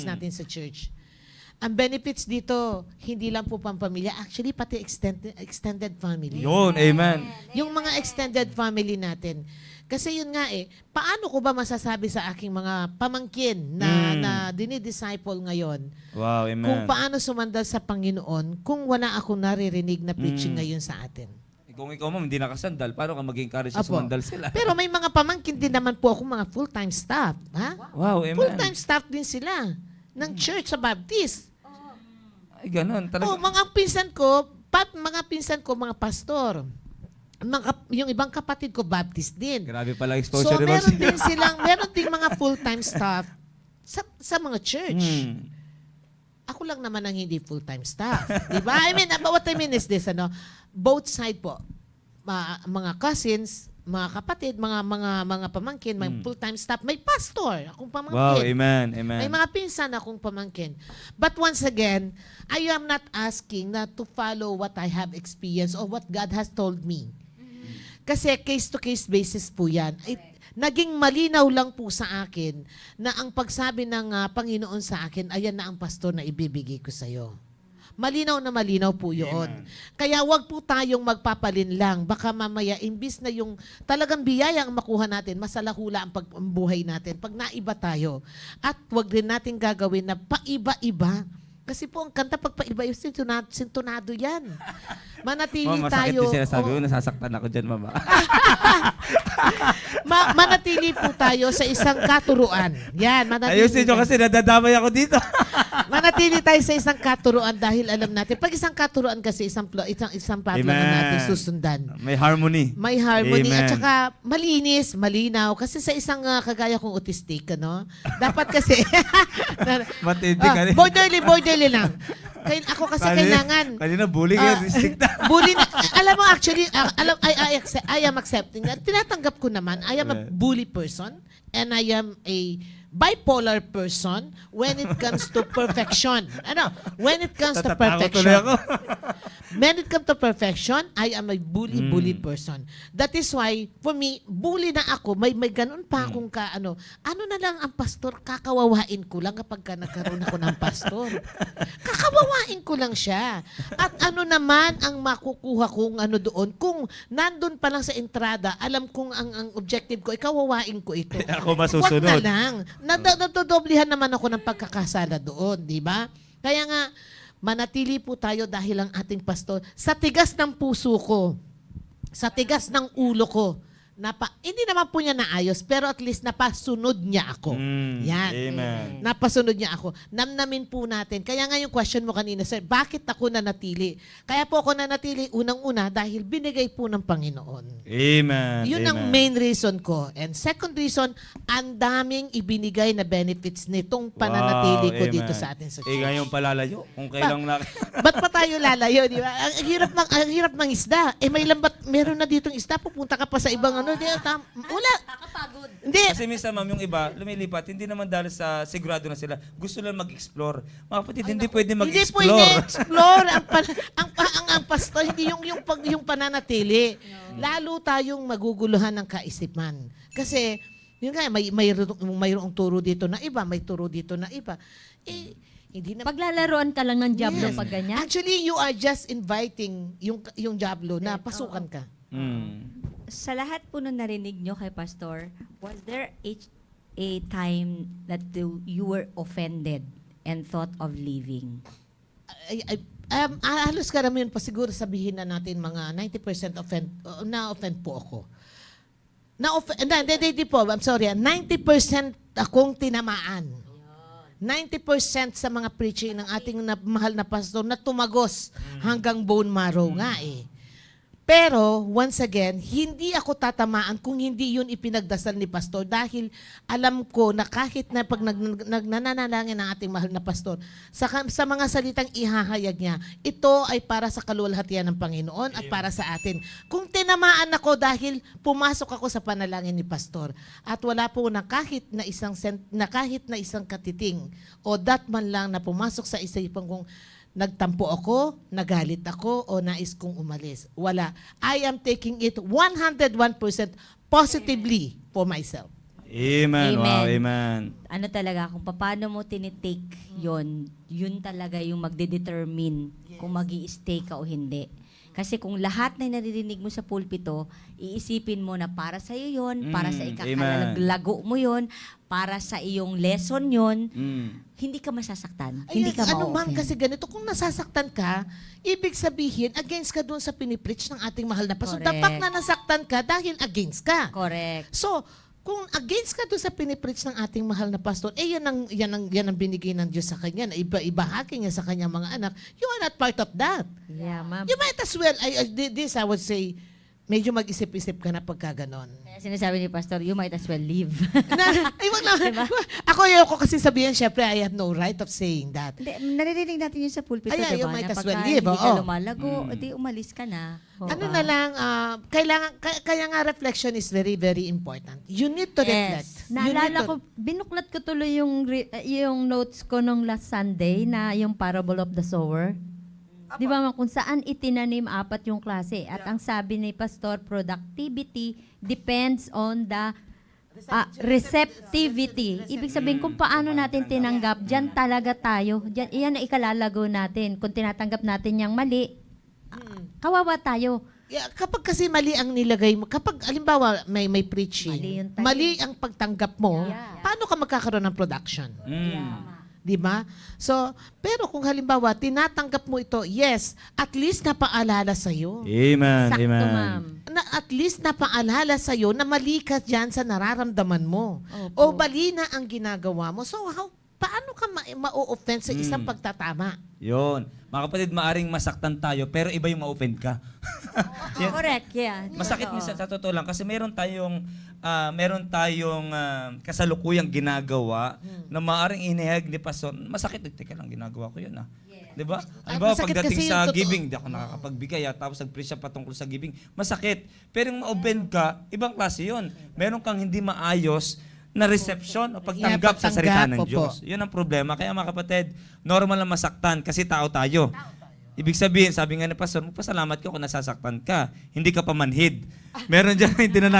natin sa church. Ang benefits dito, hindi lang po pampamilya, actually pati extended family. Yun, amen. Yung mga extended family natin. Kasi yun nga paano ko ba masasabi sa aking mga pamangkin na dinidisciple ngayon Wow, amen. kung paano sumandal sa Panginoon kung wala akong naririnig na preaching ngayon sa atin. Kung ikaw ma'am, hindi nakasandal, paano ka mag-encourage sa Apo. sumandal sila? Pero may mga pamangkin din naman po akong mga full-time staff. Ha? Wow, amen. Full-time staff din sila ng church sa Baptist. Ay, ganun. Talaga. Mga pinsan ko, mga pastor. Yung ibang kapatid ko, Baptist din. Grabe pala So, exposure ni meron Boss. meron ding mga full-time staff sa mga church. Hmm. Ako lang naman ang hindi full-time staff. Di ba? I mean, what I mean is this, both side po. Mga cousins, mga kapatid, mga pamangkin, may full-time staff, may pastor, akong Wow, pamangkin. amen, amen. May mga pinsan akong pamangkin. But once again, I am not asking na to follow what I have experienced or what God has told me. Kasi case-to-case basis po yan. Naging malinaw lang po sa akin na ang pagsabi ng Panginoon sa akin, ayan na ang pastor na ibibigay ko sa'yo. Malinaw na malinaw po yun. Kaya wag po tayong magpapalin lang. Baka mamaya, imbis na yung talagang biyaya ang makuha natin, masalahula ang buhay natin pag naiba tayo. At wag din natin gagawin na paiba-iba. Kasi po ang kanta pag paiba yung sintonado yan. Manatili Ma'am, masakit tayo. yung sinasabi Oo. ko, nasasaktan ako dyan, mama. Manatili po tayo sa isang katuruan. Yan, manatili. Ayusin nyo kasi nadadamay ako dito. Manatili tayo sa isang katuruan dahil alam natin, pag isang katuruan kasi isang pattern na Amen. natin susundan. May harmony. May harmony Amen. at saka malinis, malinaw. Kasi sa isang kagaya kong autistic, dapat kasi, Matindi ka rin. borderly lang. Ako kasi kailangan, Kanina bully ka, strict na. bully na, alam mo actually, I am accepting that. Tinatanggap ko naman, I am a bully person and I am a bipolar person when it comes to perfection. When it comes to Tatatakot perfection. tuloy ako. When it comes to perfection, I am a bully person. That is why, for me, bully na ako, may ganun pa akong ano na lang ang pastor, kakawawain ko lang kapag nagkaroon ako ng pastor. Kakawawain ko lang siya. At ano naman ang makukuha kong doon, kung nandun pa lang sa entrada, alam kong ang objective ko, ikawawain ko ito. Ako masusunod. Wag na lang. Nadodoblihan naman ako ng pagkakasala doon, di ba? Kaya nga, manatili po tayo dahil ang ating pastor, sa tigas ng puso ko, sa tigas ng ulo ko, hindi naman po niya naayos, pero at least napasunod niya ako. Yan. Amen. Napasunod niya ako. Namnamin po natin. Kaya nga yung question mo kanina, sir, bakit ako nanatili? Kaya po ako nanatili unang-una dahil binigay po ng Panginoon. Amen. Yun ang Amen. main reason ko. And second reason, ang daming ibinigay na benefits nitong pananatili ko Wow, dito amen. sa atin sa Eh, church. ngayong palalayo, kung kailang na... Ba't pa tayo lalayo, di ba? Ang hirap ng isda. May lambat, meron na ditong isda, pupunta ka pa sa ibang wala. Nakakapagod. Hindi. Kasi minsan, ma'am, yung iba, lumilipat, hindi naman dahil sa sigurado na sila. Gusto lang mag-explore. Mga kapatid, hindi pwede Hindi mag-explore. pwede explore ang pastor, hindi yung pananatili. Lalo tayong maguguluhan ng kaisipan. Kasi, yun nga, mayroong turo dito na iba, may turo dito na iba. Hindi na Paglalaroan ka lang ng Diablo Yes. pag ganyan. Actually, you are just inviting yung Diablo na pasukan ka. Sa lahat po nung narinig nyo kay Pastor, was there a time that you were offended and thought of leaving? Halos karamihan pa siguro sabihin na natin mga 90% na-offend po ako. Hindi po, I'm sorry. 90% akong tinamaan. 90% sa mga preaching ng ating mahal na pastor na tumagos hanggang bone marrow nga eh. Pero, once again, hindi ako tatamaan kung hindi yun ipinagdasal ni pastor dahil alam ko na kahit na pag nagnanalangin ang ating mahal na pastor, sa mga salitang ihahayag niya, ito ay para sa kaluwalhatian ng Panginoon at para sa atin. Kung tinamaan ako dahil pumasok ako sa panalangin ni pastor at wala po na kahit na isang katiting o dat man lang na pumasok sa isipan kong nagtampo ako, nagalit ako, o nais kong umalis. Wala. I am taking it 101% positively for myself. Amen. Wow, Amen. amen. Ano talaga, kung paano mo tinitake yon, yun talaga yung magdedetermine kung magi-stay ka o hindi. Kasi kung lahat na naririnig mo sa pulpito, iisipin mo na para sa iyo yon, para sa ikakalaglago mo yon, para sa iyong lesson yon, hindi ka masasaktan, hindi ka ano man ma-offend. kasi ganito, kung nasasaktan ka, ibig sabihin, against ka doon sa pinipreach ng ating mahal na pastor. Correct. Dapat na nasaktan ka dahil against ka. Correct. So, kung against ka doon sa pinipreach ng ating mahal na pastor, yan ang binigay ng Diyos sa kanya, na ibahagi niya sa kanyang mga anak, you are not part of that. Yeah, ma'am. You might as well, this I would say, medyo mag-isip-isip ka na pagka ganon. Kaya sinasabi ni Pastor, you might as well leave. Ay, wag na. Ako kasi sabihin, syempre, I have no right of saying that. Hindi, naririnig natin yun sa pulpito, Ay, you diba? might Na as pagka well leave, hindi ka oo. lumalago, edi umalis ka na. Ano na lang, kaya nga reflection is very, very important. You need to reflect. Yes. You need Naalala to- ko, binuklat ko tuloy yung notes ko nung last Sunday na yung Parable of the Sower. Di ba kung saan itinanim apat yung klase. At ang sabi ni Pastor, productivity depends on the receptivity. Ibig sabihin, kung paano natin tinanggap, dyan talaga tayo. Dyan, iyan na ikalalago natin. Kung tinatanggap natin yung mali, kawawa tayo. Yeah, kapag kasi mali ang nilagay mo, kapag alimbawa may preaching, Mali yung tayo. mali ang pagtanggap mo, Yeah. paano ka magkakaroon ng production? Mm. Di ba? So, pero kung halimbawa, tinatanggap mo ito, yes, at least napaalala sa'yo. Amen. Sakto, Amen. ma'am. Na at least napaalala sa'yo na mali ka dyan sa nararamdaman mo. O mali na ang ginagawa mo. So, paano ka ma-offend sa isang pagtatama? Yun. Mga kapatid, maaring masaktan tayo, pero iba yung ma-offend ka. Yan. Correct, yeah. Masakit minsan sa totoo lang kasi meron tayong kasalukuyang ginagawa na maaring inihag ni Pastor. Masakit, teka lang, ginagawa ko yun ah. Di ba? At Halimbawa, masakit pagdating kasi sa yung totoo. giving, di ako nakakapagbigay tapos nag-preach siya patungkol sa giving. Masakit. Pero yung ma-offend ka, ibang klase yun. Meron kang hindi maayos na reception o pagtanggap sa salita ng opo. Diyos. Yun ang problema. Kaya mga kapatid, normal lang masaktan kasi tao tayo. Ibig sabihin, sabi nga ni Pastor, magpasalamat ka kung nasasaktan ka. Hindi ka pa manhid. Meron dyan, hindi na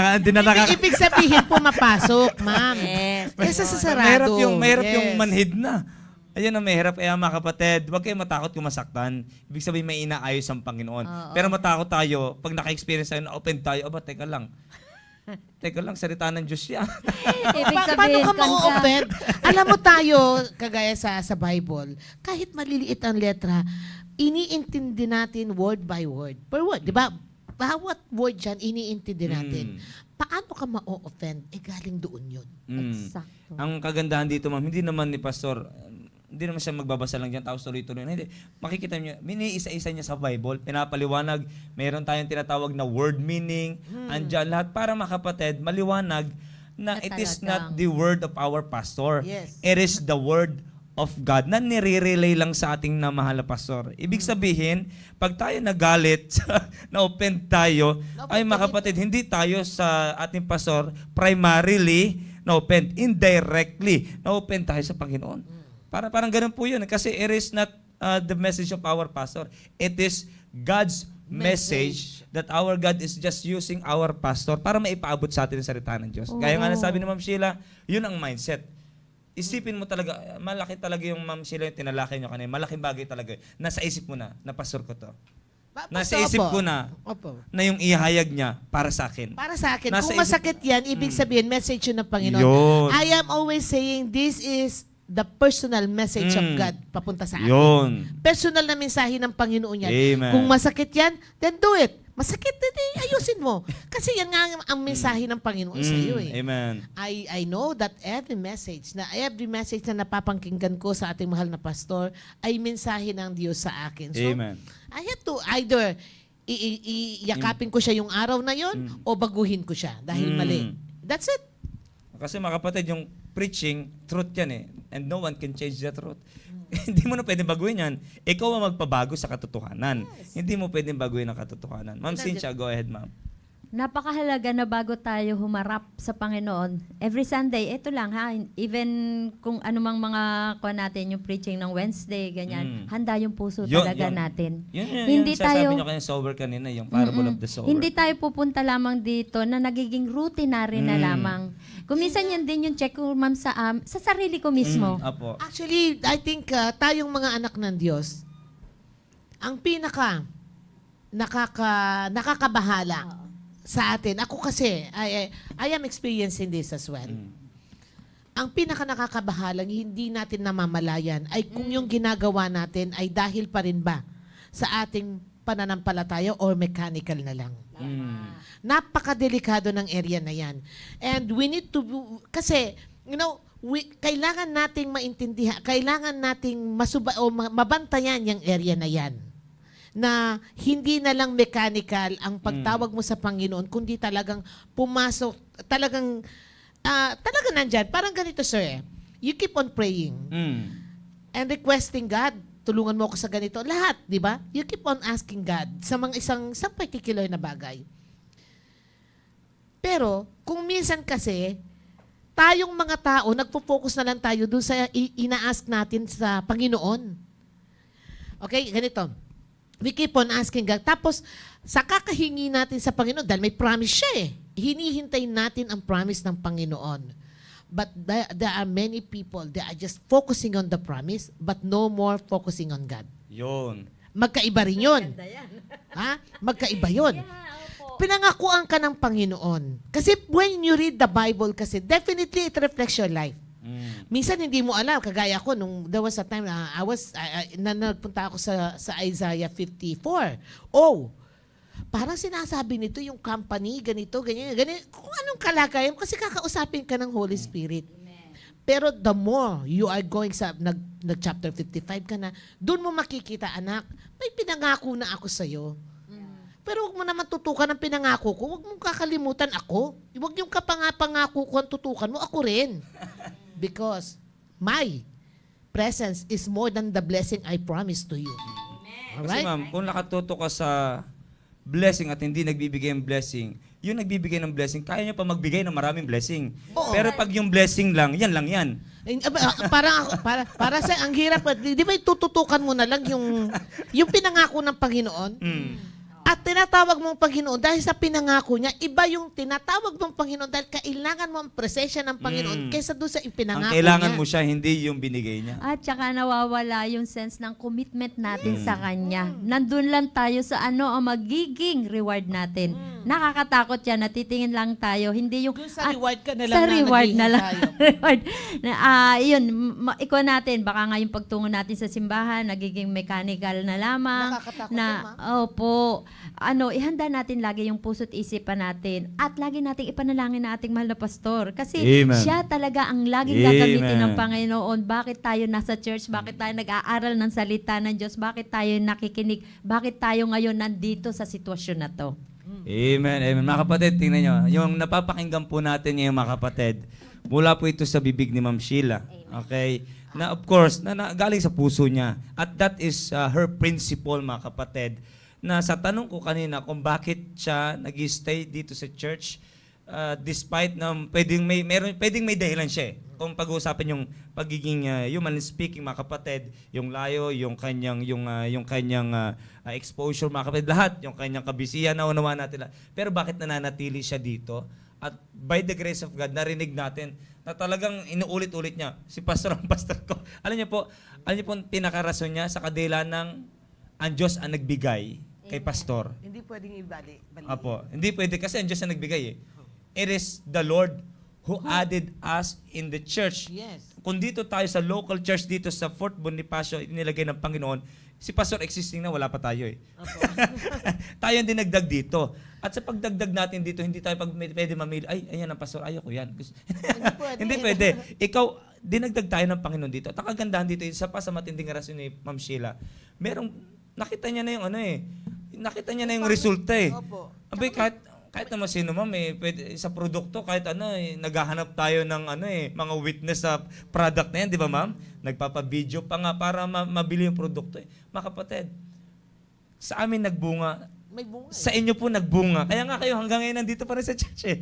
Ibig sabihin, pumapasok, ma'am. Yes. Kesa sa sarado. Mahirap yung Yes. manhid na. Ayun ang mahirap. Kaya mga kapatid, huwag kayong matakot kung masaktan. Ibig sabihin, may inaayos ang Panginoon. Pero matakot tayo, pag naka-experience tayo, na-open tayo, teka lang. Teka lang, salita ng Diyos yan. Ibig Paano sabihin, ka kanta. ma-offend? Alam mo tayo, kagaya sa Bible, kahit maliliit ang letra, iniintindi natin word by word. Per word, di ba? Bawat word dyan, iniintindi natin. Paano ka ma-offend? Galing doon yun. Eksakto. Ang kagandahan dito, ma'am, hindi naman ni Pastor, hindi naman siya magbabasa lang dyan, tapos tuloy-tuloy. Hindi. Makikita niyo, mini-isa-isa niya sa Bible, pinapaliwanag, meron tayong tinatawag na word meaning, andyan lahat para makapatid, maliwanag na it is not the word of our pastor. Yes. It is the word of God na nire-relay lang sa ating namahal na pastor. Ibig sabihin, pag tayo nagalit, na-offend tayo, ay mga kapatid, hindi tayo sa ating pastor primarily na-offend, indirectly na-offend tayo sa Panginoon. Parang ganun po yun. Kasi it is not the message of our pastor. It is God's message that our God is just using our pastor para maipaabot sa atin ang salita ng Diyos. Gaya nga nasabi ni Ma'am Sheila, yun ang mindset. Isipin mo talaga, malaki talaga yung Ma'am Sheila yung tinalakay nyo kanina. Malaking bagay talaga. Nasa isip mo na pastor ko to. Nasa isip ko na yung ihayag niya para sa akin. Para sa akin, Nasa kung masakit yan, ibig sabihin, message yun ng Panginoon. Yun. I am always saying, this is the personal message of God papunta sa akin. Yun. Personal na mensahe ng Panginoon yan. Amen. Kung masakit yan, then do it. Masakit, then ayusin mo. Kasi yan nga ang mensahe ng Panginoon sa iyo eh. Amen. I know that every message na napapangkinggan ko sa ating mahal na pastor ay mensahe ng Diyos sa akin. So, Amen. I have to either yakapin ko siya yung araw na yon o baguhin ko siya dahil mali. That's it. Kasi mga kapatid, yung preaching, truth yan eh. And no one can change the truth. Hindi mo na pwedeng baguhin yan. Ikaw ang magpabago sa katotohanan. Hindi mo pwedeng baguhin ang katotohanan. Ma'am Cynthia, go ahead, ma'am. napakahalaga na bago tayo humarap sa Panginoon, every Sunday, ito lang ha, even kung anumang mga kuha natin, yung preaching ng Wednesday, ganyan, handa yung puso talaga natin. Hindi tayo, sabi nyo kayo sober kanina, yung parable of the sower. Hindi tayo pupunta lamang dito na nagiging routinary na lamang. Kung minsan yan din yung check ko, ma'am, sa sarili ko mismo. Apo. Actually, I think tayong mga anak ng Diyos, ang pinaka nakakabahala sa atin. Ako kasi, I am experiencing this as well. Ang pinaka nakakabahalang hindi natin namamalayan ay kung yung ginagawa natin ay dahil pa rin ba sa ating pananampalataya or mechanical na lang. Napakadelikado ng area na yan. And we need to, kasi, kailangan nating maintindihan, kailangan nating mabantayan yung area na yan. Na hindi na lang mechanical ang pagtawag mo sa Panginoon, kundi talagang pumasok, talagang nandyan. Parang ganito, sir. You keep on praying and requesting God, tulungan mo ako sa ganito. Lahat, di ba? You keep on asking God sa mga isang particular na bagay. Pero, kung minsan kasi, tayong mga tao, nagpo-focus na lang tayo doon sa ina-ask natin sa Panginoon. Okay, ganito. We keep on asking God. Tapos, sa kakahingi natin sa Panginoon, dahil may promise siya eh. Hinihintay natin ang promise ng Panginoon. But there are many people, they are just focusing on the promise, but no more focusing on God. Yun. Magkaiba rin yun. Ha? Magkaiba yun. Pinangakuan ka ng Panginoon. Kasi when you read the Bible kasi, definitely it reflects your life. Minsan hindi mo alam, kagaya ko, nung there was a time na nagpunta ako sa Isaiah 54. Oh, parang sinasabi nito yung company, ganito, ganyan. Kung anong kalagayan, kasi kakausapin ka ng Holy Spirit. Pero the more you are going sa, nag-chapter 55 ka na, doon mo makikita, anak, may pinangako na ako sa'yo. Pero huwag mo naman tutukan ang pinangako ko, huwag mong kakalimutan ako. Huwag yung kapangako ko ang tutukan mo, ako rin. Because my presence is more than the blessing I promised to you. Kasi Alright? ma'am, kung nakatuto ka sa blessing at hindi nagbibigay ng blessing, yung nagbibigay ng blessing, kaya niya pa magbigay ng maraming blessing. Oo. Pero pag yung blessing lang yan. Para sa ang hirap, di ba itututukan mo na lang yung pinangako ng Panginoon? At tinatawag mong Panginoon dahil sa pinangako niya, iba yung tinatawag mong Panginoon dahil kailangan mo ang presensya ng Panginoon kaysa doon sa ipinangako Ang kailangan niya. mo siya, hindi yung binigay niya. At saka nawawala yung sense ng commitment natin sa Kanya. Nandun lang tayo sa ano ang magiging reward natin. Nakakatakot yan, natitingin lang tayo. Hindi yung... Yung sa reward ka na lang sa na reward na lang. naghihintay. Reward. Yun, ikaw natin, baka nga yung pagtungo natin sa simbahan, nagiging mechanical na lamang. Nakakatakot na, yun, opo. Ihanda natin lagi yung puso't isipan natin at lagi nating ipanalangin na ating mahal na pastor. Kasi Amen. siya talaga ang laging Amen. gagamitin ng Panginoon. Bakit tayo nasa church? Bakit tayo nag-aaral ng salita ng Diyos? Bakit tayo nakikinig? Bakit tayo ngayon nandito sa sitwasyon na to? Amen, amen. Mga kapatid, tingnan nyo. Yung napapakinggan po natin ngayon, mga kapatid, mula po ito sa bibig ni Ma'am Sheila. Okay? Na of course, na galing sa puso niya. At that is her principle, mga kapatid. Na sa tanong ko kanina kung bakit siya nag-stay dito sa church, despite na pwedeng may dahilan siya. Kung pag-uusapan yung pagiging human speaking, mga kapatid, yung layo, yung kanyang exposure, mga kapatid, lahat, yung kanyang kabisihan, naunawa natin lahat. Pero bakit nananatili siya dito? At by the grace of God, narinig natin na talagang inuulit-ulit niya. Si pastor ang pastor ko. Alam niyo po ang pinakarason niya sa kadila ng ang Diyos ang nagbigay kay pastor. Hindi pwedeng ibali. Apo. Hindi pwede kasi ang Diyos ang nagbigay eh. It is the Lord who added us in the church. Yes. Kung dito tayo sa local church dito sa Fort Bonifacio, inilagay ng Panginoon, si pastor existing na, wala pa tayo eh. Tayo ang dinagdag dito. At sa pagdagdag natin dito, hindi tayo pwede mamili, ay, ayan ang pastor, ayoko yan. Hindi pwede. Ikaw, dinagdag tayo ng Panginoon dito. At ang kagandahan dito, isa pa sa matinding rason ni Ma'am Sheila, nakita niya na yung nakita niya na yung resulta eh. Opo. Abay, kahit naman sino ma'am, pwede, sa produkto, kahit naghahanap tayo ng mga witness sa product na yan, di ba ma'am? Nagpapa-video pa nga para mabili yung produkto eh. Mga kapatid, sa amin nagbunga May bunga. Sa inyo po nagbunga. Kaya nga kayo hanggang ngayon nandito pa rin sa church eh.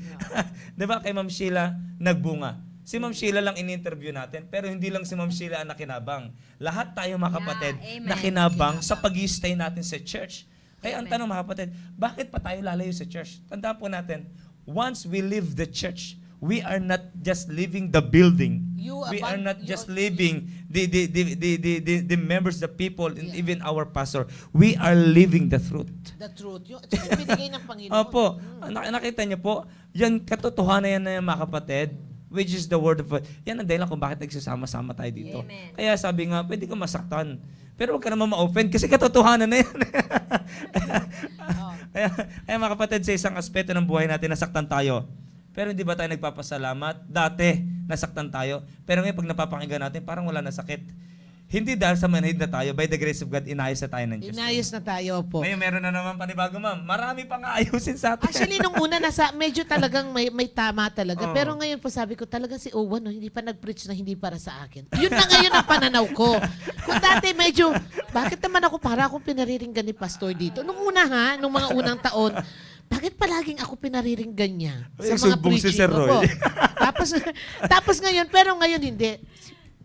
Di ba? Kay Ma'am Sheila, nagbunga. Si Ma'am Sheila lang in-interview natin, pero hindi lang si Ma'am Sheila ang nakinabang. Lahat tayo mga kapatid Yeah, amen. nakinabang sa pag-i-stay natin sa church. Kaya ang tanong mga kapatid, bakit pa tayo lalayo sa church? Tandaan po natin, once we leave the church, we are not just leaving the building. We are not just leaving the members, the people, and even our pastor. We are living the truth. The truth. Yung binigay ng Panginoon. Opo. Nakita niyo po, yan katotohanan yan na yan, mga kapatid, which is the word of God. Yan ang dahilan kung bakit nagsasama-sama tayo dito. Amen. Kaya sabi nga, pwede ka masaktan. Pero huwag ka naman ma-offend kasi katotohanan na yan. kaya mga kapatid, sa isang aspeto ng buhay natin, nasaktan tayo. Pero hindi ba tayo nagpapasalamat? Dati, nasaktan tayo. Pero ngayon, pag napapakinggan natin, parang wala na sakit. Hindi dahil sa manhid na tayo, by the grace of God, inayos na tayo ng Diyos. Inayos na tayo po. Ngayon, meron na naman panibago, ma'am. Marami pang ayusin sa atin. Actually, nung una, medyo talagang may tama talaga. Oo. Pero ngayon po sabi ko, talaga si Owen, no, hindi pa nag-preach na hindi para sa akin. Yun na ngayon ang pananaw ko. Kung dati medyo, bakit naman ako para akong pinariringgan ni Pastor dito? Nung una nung mga unang taon, bakit palaging ako pinariringgan niya sa Ay, mga sumbong si preaching? Sir Roy. Opo. tapos ngayon, pero ngayon hindi.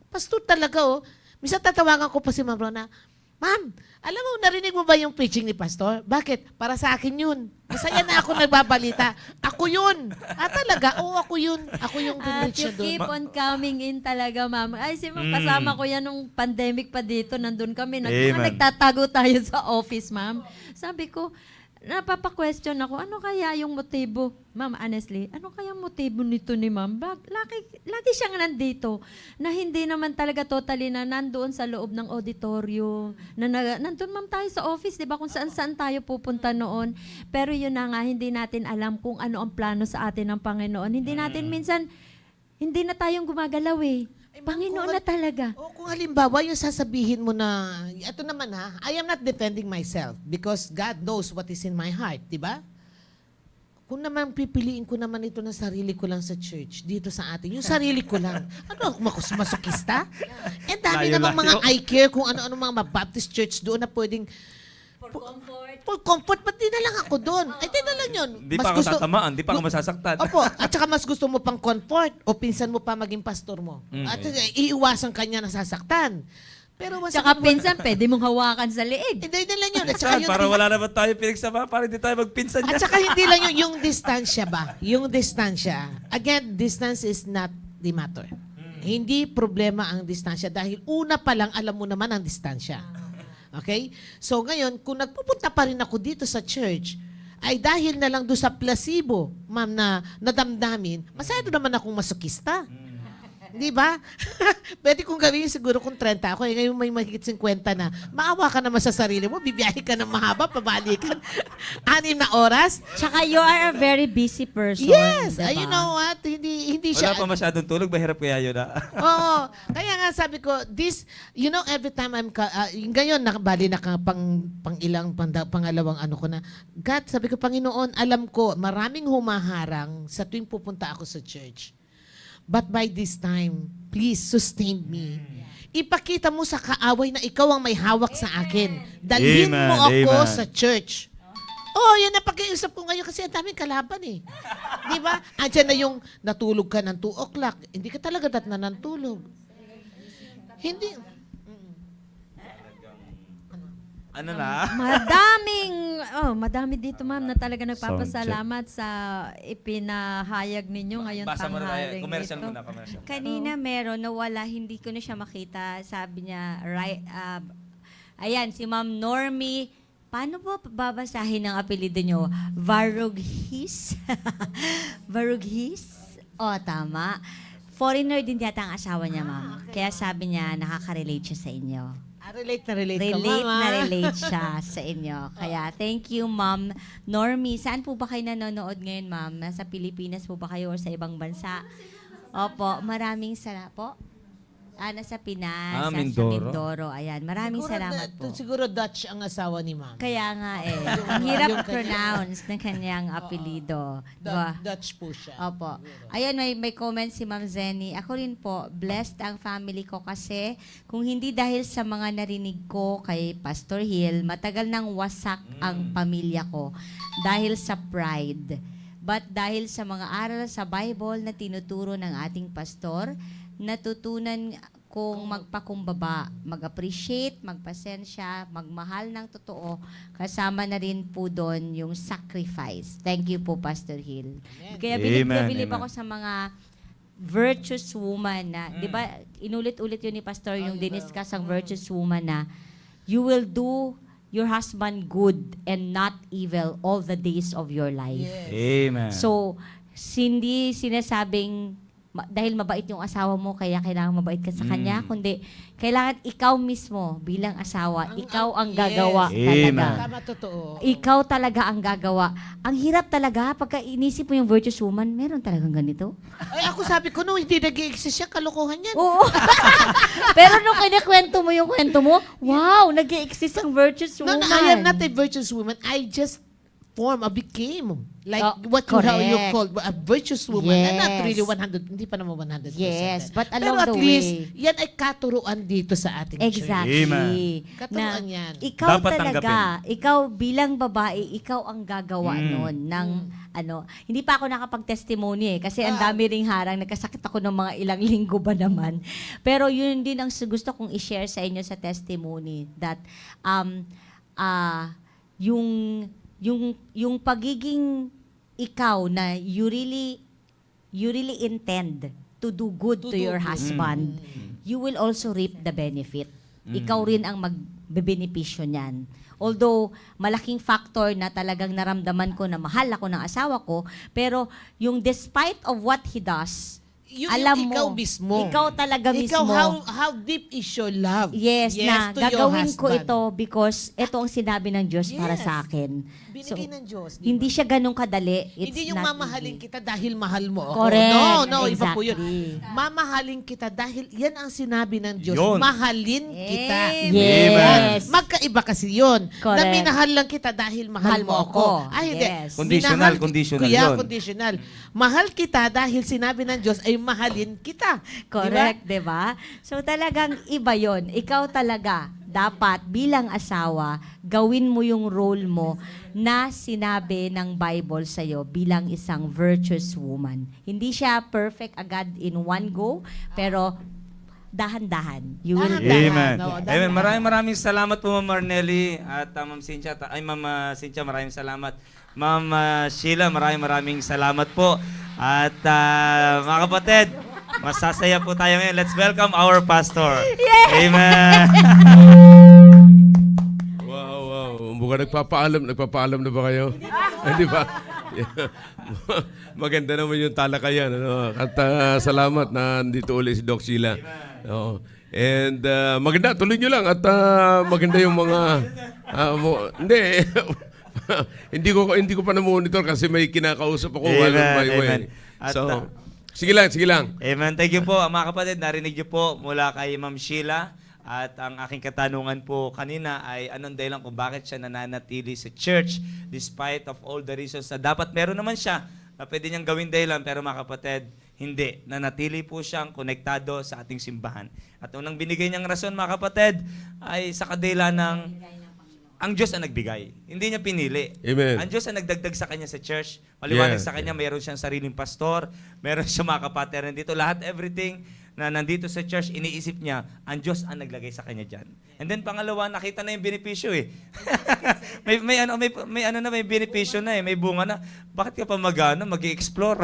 Pastor talaga, oh. Minsan tatawagan ko pa si Ma'am Rona, Ma'am, alam mo, narinig mo ba yung preaching ni Pastor? Bakit? Para sa akin yun. Masaya na ako nagbabalita. Ako yun. Talaga? Oo, ako yun. Ako yung At pinreach you niya doon. keep on coming in talaga, ma'am. Ay, si ma'am, kasama ko yan nung pandemic pa dito. Nandun kami. Amen. Nagtatago tayo sa office, ma'am. Sabi ko, napapa-question ako, ano kaya yung motibo? Ma'am, honestly, ano kaya motibo nito ni ma'am? Lagi siyang nandito na hindi naman talaga totally na nandoon sa loob ng auditorium. Nandun ma'am tayo sa office, di ba? Kung saan-saan tayo pupunta noon. Pero yun na nga, hindi natin alam kung ano ang plano sa atin ng Panginoon. Hindi natin minsan, hindi na tayong gumagalaw eh. Panginoon na talaga. O kung halimbawa yung sasabihin mo na, ito naman I am not defending myself because God knows what is in my heart, di ba? Kung naman pipiliin ko naman ito ng sarili ko lang sa church, dito sa atin, yung sarili ko lang. Ano, masokista? Eh, dami Layo-layo. namang mga I care kung ano-ano mga Baptist church doon na pwedeng for comfort, ba't di na lang ako doon? Ay, di na lang yun. Di pa ako tatamaan, di pa ako masasaktan. Opo, at saka mas gusto mo pang comfort o pinsan mo pa maging pastor mo. At iiwasan kanya na sasaktan. Pero mas Tsaka pinsan, pwede mong hawakan sa liig. hindi na lang yun. At saka Saan? yung, Para wala naman tayo pinagsama, para hindi tayo magpinsan at niya. saka hindi lang yung distansya ba? Yung distansya. Again, distance is not the matter. Hindi problema ang distansya dahil una pa lang alam mo naman ang distansya. Okay? So ngayon, kung nagpupunta pa rin ako dito sa church, ay dahil na lang doon sa placebo, ma'am, na nadamdamin, masyado naman akong masokista. Di ba? Pwede kong gawin siguro kung 30 ako. Ngayon may mahigit 50 na. Maawa ka naman sa sarili mo. Bibiyahe ka ng mahaba, pabalikan. 6 na oras. Tsaka you are a very busy person. Yes! diba? You know what? Hindi siya... Wala pa masyadong tulog, mahirap kaya yun Oo. Kaya nga sabi ko, every time ngayon, pangalawang ano ko na, God, sabi ko, Panginoon, alam ko, maraming humaharang sa tuwing pupunta ako sa church. But by this time, please sustain me. Ipakita mo sa kaaway na ikaw ang may hawak sa akin. Dalhin Amen, mo ako amen. sa church. Oh, yan ang pag-iusap ko ngayon kasi ang daming kalaban eh. Di ba? Andiyan na yung natulog ka ng 2 o'clock. Hindi ka talaga natulog. Hindi. Ano na? Madami dito ma'am na talaga nagpapasalamat sa ipinahayag ninyo ngayon Basa mo na tanghaling commercial ito. muna, commercial. Kanina meron na wala, hindi ko na siya makita. Sabi niya, ayan, si Ma'am Normie, paano po babasahin ang apelido niyo? Varughis? Varughis? Tama. Foreigner din yata ang asawa niya, ma'am. Kaya sabi niya, nakaka-relate siya sa inyo. Relate ka, Relate mama. na relate siya sa inyo. Kaya thank you, Ma'am Normie. Saan po ba kayo nanonood ngayon, ma'am? Nasa Pilipinas po ba kayo or sa ibang bansa? Opo, maraming salamat po. Nasa Pinas, Ah, sa Mindoro. Mindoro. Ayan, maraming salamat po. Siguro Dutch ang asawa ni ma'am. Kaya nga ang hirap pronounce ng kanyang apelido. Diba? Dutch po siya. Opo. Ayan, may comment si Ma'am Zenny. Ako rin po, blessed ang family ko kasi kung hindi dahil sa mga narinig ko kay Pastor Hill, matagal nang wasak ang pamilya ko dahil sa pride. But dahil sa mga aral sa Bible na tinuturo ng ating pastor, natutunan kong magpakumbaba, mag-appreciate, magpasensya, magmahal ng totoo, kasama na rin po doon yung sacrifice. Thank you po, Pastor Hill. Kaya bilib na Amen, bilib amen. ako sa mga virtuous woman na, di ba, inulit-ulit yun ni Pastor yung diniscuss ang virtuous woman na, you will do your husband good and not evil all the days of your life. Amen. So, hindi sinasabing dahil mabait yung asawa mo, kaya kailangan mabait ka sa kanya, kundi kailangan ikaw mismo bilang asawa, ikaw ang gagawa Yes. talaga. Amen. Tama, totoo. Ikaw talaga ang gagawa. Ang hirap talaga, pagka inisip mo yung virtuous woman, meron talagang ganito. Ay, ako sabi ko, no, hindi nag-i-exist siya, kalokohan yan. Oo. Pero nung kinikwento mo yung kwento mo, wow, nag-i-exist ang virtuous No, woman. no, I am not a virtuous woman. I just became like what how you correct. call a virtuous woman. And not Yes. really 100, hindi pa naman 100%. Yes, but Pero along at the least, way. yan ay katuruan dito sa ating church. Exactly. Amen. Katuruan yan. Ikaw Dapat talaga, ikaw bilang babae, ikaw ang gagawa nun ng hindi pa ako nakapag-testimony kasi ang dami ring harang, nagkasakit ako ng mga ilang linggo ba naman. Pero yun din ang gusto kong i-share sa inyo sa testimony that yung pagiging ikaw na you really intend to do good to your husband, you will also reap the benefit. Ikaw rin ang magbebenepisyo niyan. Although, malaking factor na talagang naramdaman ko na mahal ako ng asawa ko, pero yung despite of what he does, alam mo, ikaw mismo. ikaw talaga Ikaw, mismo. how deep is your love? Yes, na to your gagawin ko husband. ito because ito ang sinabi ng Diyos para Yes. sa akin. Binigay ng Diyos. di ba? Hindi siya ganun kadali. It's Hindi yung not mamahalin easy. kita dahil mahal mo ako. Correct. No, iba po yun. Exactly. Mamahalin kita dahil yan ang sinabi ng Diyos. Yun. Mahalin kita. Yes. Magkaiba kasi yun. Na Correct. minahal lang kita dahil mahal mo ako. Ay, hindi. Yes. Conditional, Minahal conditional kuya, yun. conditional. Mahal kita dahil sinabi ng Diyos ay mahalin kita. Correct, 'di ba? So talagang iba 'yon. Ikaw talaga dapat bilang asawa, gawin mo yung role mo na sinabi ng Bible sa iyo bilang isang virtuous woman. Hindi siya perfect agad in one go, pero dahan-dahan. You will Dahan-dahan. Amen. No, Amen. Maraming salamat po, Ma'am Marnelly at Ma'am Cynthia. Ma'am Cynthia, maraming salamat. Ma'am Sheila, maraming salamat po. At mga kapatid, masasaya po tayo ngayon. Let's welcome our pastor. Amen. Wow. Mukhang nagpapaalam na ba kayo? Di ba? Maganda naman yung talakayan. Ano? At salamat na nandito ulit si Doc Sheila. Oo. And maganda, tuloy nyo lang. At maganda yung mga... hindi. hindi ko pa na-monitor kasi may kinakausap ako while on my way. Amen. At, So, sige lang. Amen. Thank you po, mga kapatid. Narinig niyo po mula kay Ma'am Sheila. At ang aking katanungan po kanina ay anong dahilan kung bakit siya nananatili sa church despite of all the reasons na dapat meron naman siya na pwede niyang gawin dahilan. Pero mga kapatid, hindi. Nanatili po siyang konektado sa ating simbahan. At unang binigay niyang rason, mga kapatid, ay sa kadila ng ang Diyos ang nagbigay. Hindi niya pinili. Amen. Ang Diyos ang nagdagdag sa kanya sa church. Maliwanag Yeah. sa kanya, mayroon siyang sariling pastor, mayroon siyang mga kapatiran dito. Lahat, everything na nandito sa church, iniisip niya, ang Diyos ang naglagay sa kanya dyan. And then pangalawa, nakita na yung benepisyo eh. may benepisyo na eh, may bunga na. Bakit ka pa mag-i-explore?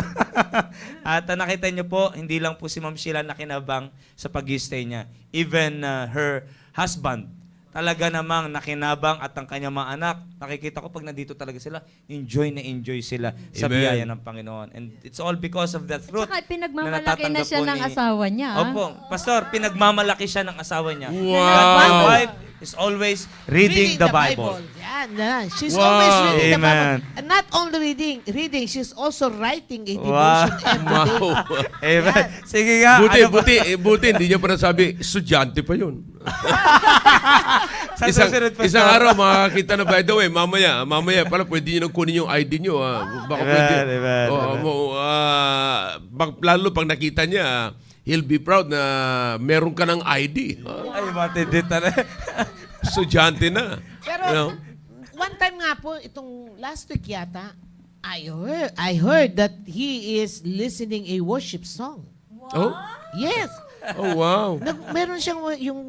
At nakita niyo po, hindi lang po si Ma'am Sheila nakinabang sa pag-stay niya. Even her husband, talaga namang nakinabang at ang kanyang mga anak, nakikita ko pag nandito talaga sila, enjoy sila sa Amen. biyaya ng Panginoon. And it's all because of that fruit. Tsaka pinagmamalaki na natatanggap siya po ng asawa niya. Opo, Pastor, pinagmamalaki siya ng asawa niya. Wow. That my wife is always reading the Bible. Yan. Yan. She's Wow. always reading the Amen. Bible. And not only reading, she's also writing a Wow. devotion every day. Wow. Amen. Sige nga. Buti, hindi niyo pa nasabi, estudyante pa yun. Sa susunod, Pastor. Isang araw, makakita na, by the way, mamaya pala, pwede niyo nang kunin yung ID niyo. Baka Amen, pwede. amen, Lalo pag nakita niya, he'll be proud na meron ka ng ID. Ay, matindi talaga. Estudyante na. Pero, You know? one time nga po, itong last week yata, I heard that he is listening a worship song. Oh? Yes. Oh, wow. Meron siyang yung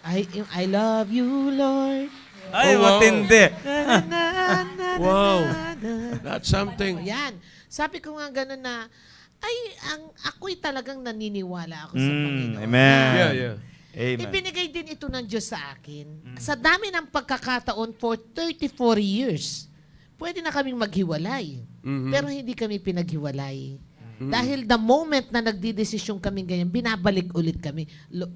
I love you, Lord. Ay, Oh, wow. matindi. Wow. That's something. Yan. Sabi ko nga gano'n na, ako'y talagang naniniwala ako sa Panginoon. Amen. Yeah. Amen. Ibinigay din ito ng Diyos sa akin. Sa dami ng pagkakataon for 34 years, pwede na kaming maghiwalay. Pero hindi kami pinaghiwalay. Dahil the moment na nagdidesisyon kami ganyan, binabalik ulit kami.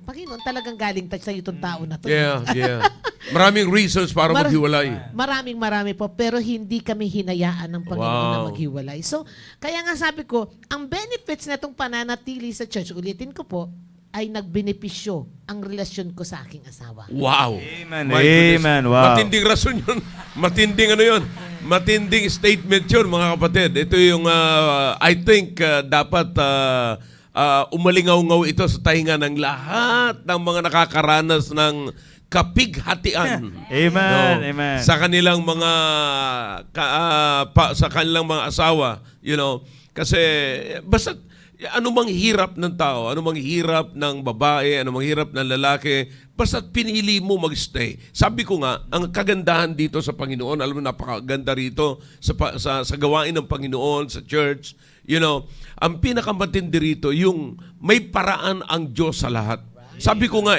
Panginoon, talagang galing sa itong tao na to. Yeah. Maraming reasons para maghiwalay. Marami po, pero hindi kami hinayaan ng Panginoon na Wow. maghiwalay. So, kaya nga sabi ko, ang benefits na itong pananatili sa church, ulitin ko po, ay nagbenepisyo ang relasyon ko sa aking asawa. Wow. Amen. My goodness. Amen. Wow. Matinding rason yun. Matinding ano yun. Matinding statement yun, mga kapatid. Ito yung, I think, dapat umalingaw-ngaw ito sa tainga ng lahat ng mga nakakaranas ng kapighatian. Amen. Amen. Sa kanilang mga sa kanilang mga asawa, you know. Kasi basta anumang hirap ng tao, anumang hirap ng babae, anumang hirap ng lalaki, basta pinili mo magstay. Sabi ko nga, ang kagandahan dito sa Panginoon, alam mo, napakaganda rito sa gawain ng Panginoon, sa church, you know, ang pinakamatindi rito, yung may paraan ang Diyos sa lahat. Sabi ko nga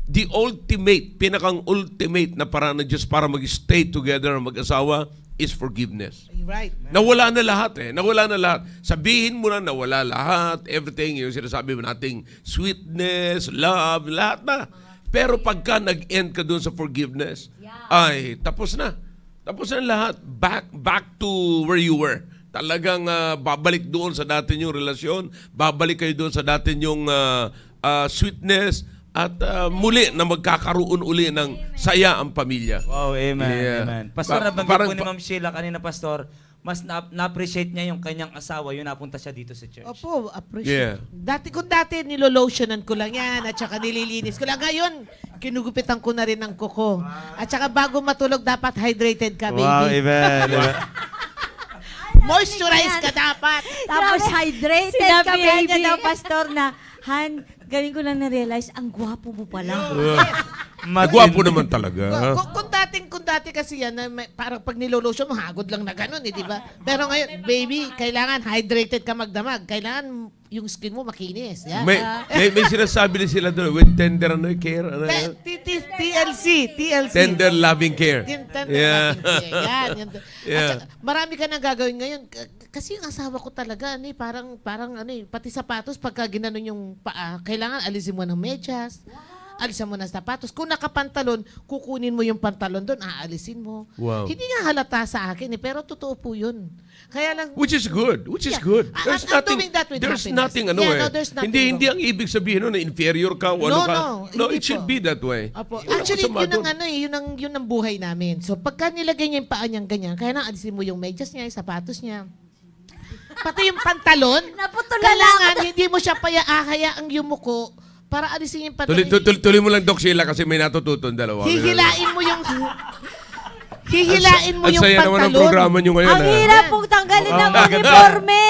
the ultimate, pinakang ultimate na paraan ng Diyos para mag-stay together ang mag-asawa is forgiveness. Right. Nawala na lahat Nawala na lahat. Sabihin mo na nawala lahat, everything, yung sinasabi mo nating sweetness, love, lahat na. Pero pagka nag-end ka doon sa forgiveness, ay, tapos na. Tapos na lahat. Back to where you were. Talagang babalik doon sa dati yung relasyon, babalik kayo doon sa dati yung sweetness, at muli na magkakaroon uli ng saya ang pamilya. Wow, amen. Yeah. Amen. Pastor, nabanggit Parang- po ni Ma'am Sheila kanina, Pastor, mas na-appreciate niya yung kanyang asawa, yun napunta siya dito sa church. Opo, appreciate. Kung dati nilolotionan ko lang yan at saka nililinis ko lang. Ngayon, kinugupitan ko na rin ng kuko. At saka bago matulog, dapat hydrated ka, Wow, baby. amen. Amen. Moisturize ka dapat. Tapos hydrated Sinabi ka, niya baby. daw, Pastor, na, Han, galing ko lang na-realize, ang gwapo mo pala. Gwapo naman talaga. Kung dati kasi yan, parang pag nilolotion mo, hagod lang na ganun, di ba? Pero ngayon, baby, kailangan hydrated ka magdamag. Kailangan yung skin mo makinis. Yan. May sinasabi din sila doon, with tender care. TLC. Tender loving care. Yeah. Yan. Yeah. At saka, marami ka nang gagawin ngayon. Kasi yung asawa ko talaga, parang pati sapatos, pagka ginanon yung paa, kailangan alisin mo ng medyas. Alisin mo ng sapatos. Kung nakapantalon, kukunin mo yung pantalon doon, aalisin mo. Wow. Hindi nga halata sa akin, pero totoo po yun. Kaya lang, Which is good. Yeah. There's I'm nothing, doing that with there's happiness. nothing, There's nothing Hindi wrong. ang ibig sabihin nun na inferior ka o No, ano ka. no, It hindi should po. be that way. Apo. Wala Actually, masama yun ang dun. yun ang buhay namin. So, pagka nilagay niya yung paa niyang ganyan, kaya na alisin mo yung medyas niya, yung sapatos niya. Pati yung pantalon, Naputulan kailangan hindi mo siya paya ang yumuko para alisin yung pantalon. Tuloy mo lang, Doc Sheila, kasi may natututon dalawa. Hihilain mo yung Ang saya naman ang pantalon. programa nyo ngayon. Ang hirap pong tanggalin ng ganda. uniforme.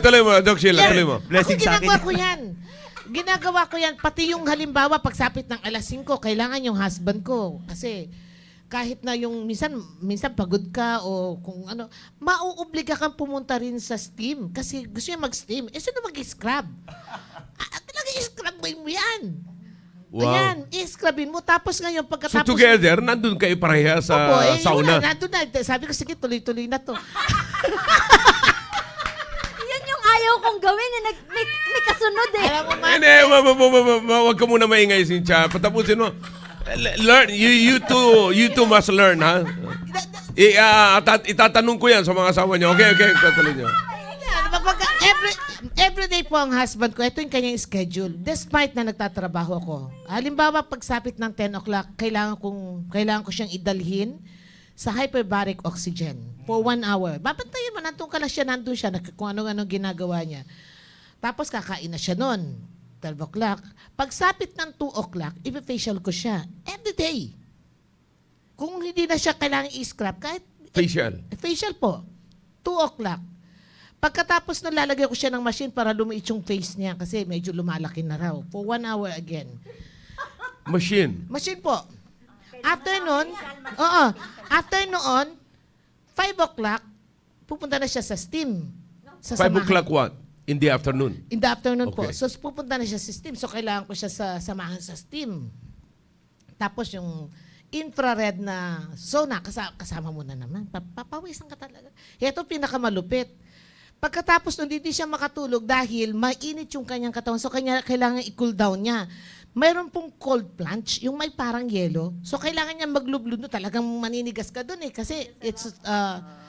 Tuloy mo, Doc Sheila, tuloy mo. Blessing Ako, sa ginagawa akin. ko yan. Ginagawa ko yan. Pati yung halimbawa, pagsapit ng alas 5, kailangan yung husband ko. Kasi kahit na yung minsan pagod ka o kung ano, mauobliga kang pumunta rin sa steam. Kasi gusto niya mag-steam. Sino mag-scrub? Talaga i-scrub mo yan. Wow. Ayan, i-scrubin mo. Tapos ngayon, So pagkatapos... together, nandun kayo pareha sa sauna. Nandun na. Sabi ko, sige, tuloy-tuloy na to. Yan yung ayaw kong gawin. May kasunod eh. Alam mo, Hindi, wag ka muna maingay, Cynthia. Patapusin mo. Learn. You two must learn, ha? Itatanong ko yan sa mga asawa niyo. Okay, tatuloy niyo. Every day po ang husband ko, ito yung kanyang schedule. Despite na nagtatrabaho ako. Halimbawa, pagsapit ng 10 o'clock, kailangan ko siyang idalhin sa hyperbaric oxygen for 1 hour. Babantayan mo, nandun ka lang siya, nandun siya, kung ano-ano ginagawa niya. Tapos kakain na siya noon, 12 o'clock. Pagsapit ng 2 o'clock, i-facial ko siya. Every day. Kung hindi na siya kailangan i-scrub, kahit facial po, 2 o'clock. Pagkatapos na lalagay ko siya ng machine para lumiit yung face niya kasi medyo lumalaki na raw. For 1 hour again. Machine. Machine po. After noon, 5 o'clock, pupunta na siya sa steam. 5 o'clock what? In the afternoon? In the afternoon po. Okay. So, pupunta na siya sa steam. So, kailangan ko siya samahan sa steam. Tapos yung infrared na sauna, kasama mo na naman. Papawisan ka talaga. Ito pinakamalupit. Pagkatapos nun, hindi siya makatulog dahil mainit yung kanyang katawan. So, kailangan i-cool down niya. Mayroon pong cold plunge, yung may parang yelo. So, kailangan niya maglubludo. Talagang maninigas ka dun eh. Kasi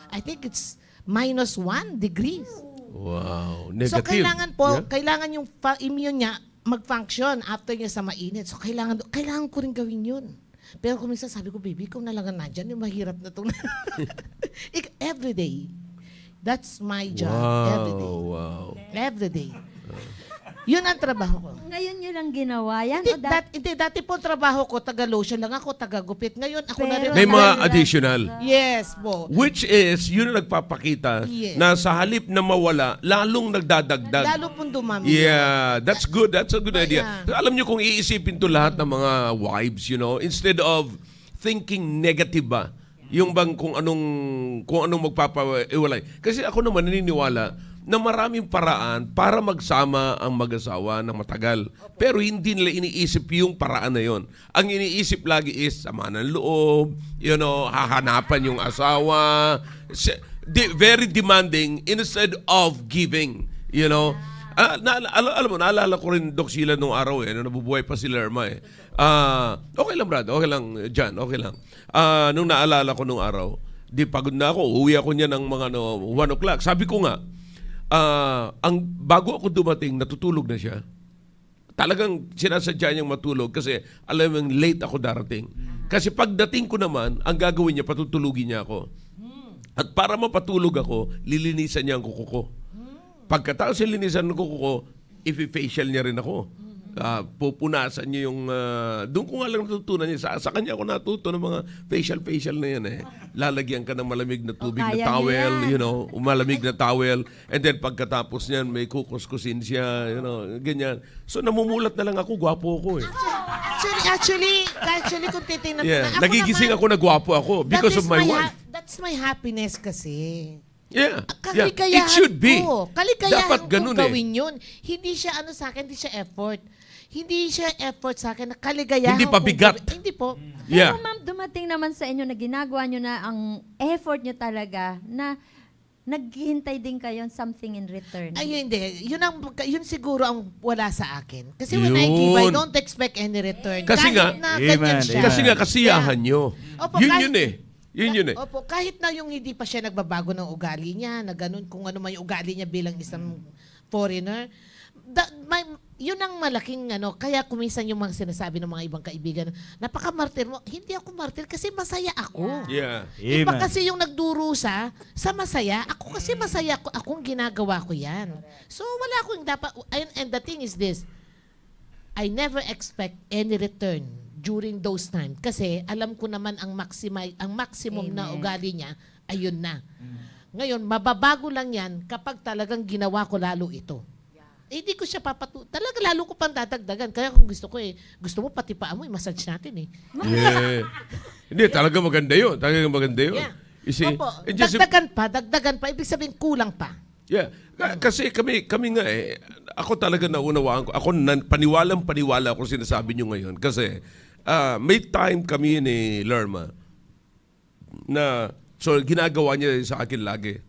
I think it's -1 degrees. Wow. Negative. So, kailangan po, Yeah? kailangan yung immune niya mag-function after niya sa mainit. So, kailangan ko rin gawin yun. Pero kung minsan sabi ko, baby, kung nalagan na dyan, yung mahirap na itong... Every day. That's my job. Every day. Wow. Every day. Yun ang trabaho ko. Ngayon nyo lang ginawa yan? O Dati po trabaho ko, taga-lotion lang ako, taga-gupit. Ngayon, ako na rin. May mga additional. Yes po. Which is, yun ang nagpapakita Yes. na sa halip na mawala, lalong nagdadagdag. Lalo pong dumami. Yeah, that's good. That's a good idea. Yeah. Alam niyo kung iisipin to lahat ng mga wives, instead of thinking negative ba, yung bang kung anong magpapaiwalay. Kasi ako naman naniniwala na maraming paraan para magsama ang mag-asawa ng matagal. Pero hindi nila iniisip yung paraan na yon. Ang iniisip lagi is sama ng loob, hahanapan yung asawa. Very demanding instead of giving, alam mo, naalala ko rin, Doc, sila nung araw na nabubuhay pa si Lerma eh. Okay lang, Brad. Okay lang, John. Okay lang. Nung naalala ko nung araw, di pagod na ako. Uwi ako niya ng mga 1 o'clock. Sabi ko nga, bago ako dumating, natutulog na siya. Talagang sinasadya niyang matulog kasi alam mo, late ako darating. Kasi pagdating ko naman, ang gagawin niya, patutulugin niya ako. At para mapatulog ako, lilinisan niya ang kuko ko. Pagkatapos linisan ng kuko ko, i-facial niya rin ako. Pupunasan niya yung... doon ko nga lang natutunan niya. Sa kanya ako natuto ng mga facial na yan eh. Lalagyan ka ng malamig na tubig na kaya towel, niya malamig na towel. And then pagkatapos niyan, may kukuskusin siya, ganyan. So namumulat na lang ako, gwapo ako eh. Actually, kung titingnan Yeah. ko na, Nagigising ako na gwapo ako because of my wife. That's my happiness kasi. Yeah. Kaligayahan It should be. ko. Kaligayahan Dapat ko ganun gawin yun. Hindi siya sa akin, hindi siya effort. Hindi siya effort sa akin na kaligayahan Hindi pa ko bigat. gawin. Hindi po. Yeah. Pero ma'am, dumating naman sa inyo na ginagawa nyo na ang effort nyo talaga na naghihintay din kayo something in return. Ay, hindi. Yun siguro ang wala sa akin. Kasi when I give, I Yun. don't expect any return. Kasi nga- na Amen, ganyan siya. Kasi nga, kasiyahan nyo. Opo, Yun eh. Yun eh. Opo, kahit na yung hindi pa siya nagbabago ng ugali niya, na ganun, kung ano man yung ugali niya bilang isang foreigner, yun ang malaking kaya kuminsan yung mga sinasabi ng mga ibang kaibigan, napaka-martir mo. Hindi ako martir kasi masaya ako. Yeah. Iba Amen. kasi yung nagdurusa sa masaya. Ako kasi masaya ko, akong ginagawa ko yan. So wala akong dapat, and the thing is this, I never expect any return during those times. Kasi alam ko naman ang maximum na ugali niya, ayun na. Ngayon, mababago lang yan kapag talagang ginawa ko lalo ito. Hindi ko siya talaga lalo ko pang dadagdagan. Kaya kung gusto mo pati paa mo, i-massage natin eh. Yeah. Hindi, talaga maganda yun. Talaga maganda yun. Yeah. You see? Opo, And just- dagdagan pa. Ibig sabihin, kulang pa. Yeah. Kasi kami nga ako talaga naunawaan ko. Ako paniwalang-paniwala ako sinasabi nyo ngayon. Kasi may time kami ni Lerma na, so ginagawa niya sa akin lagi.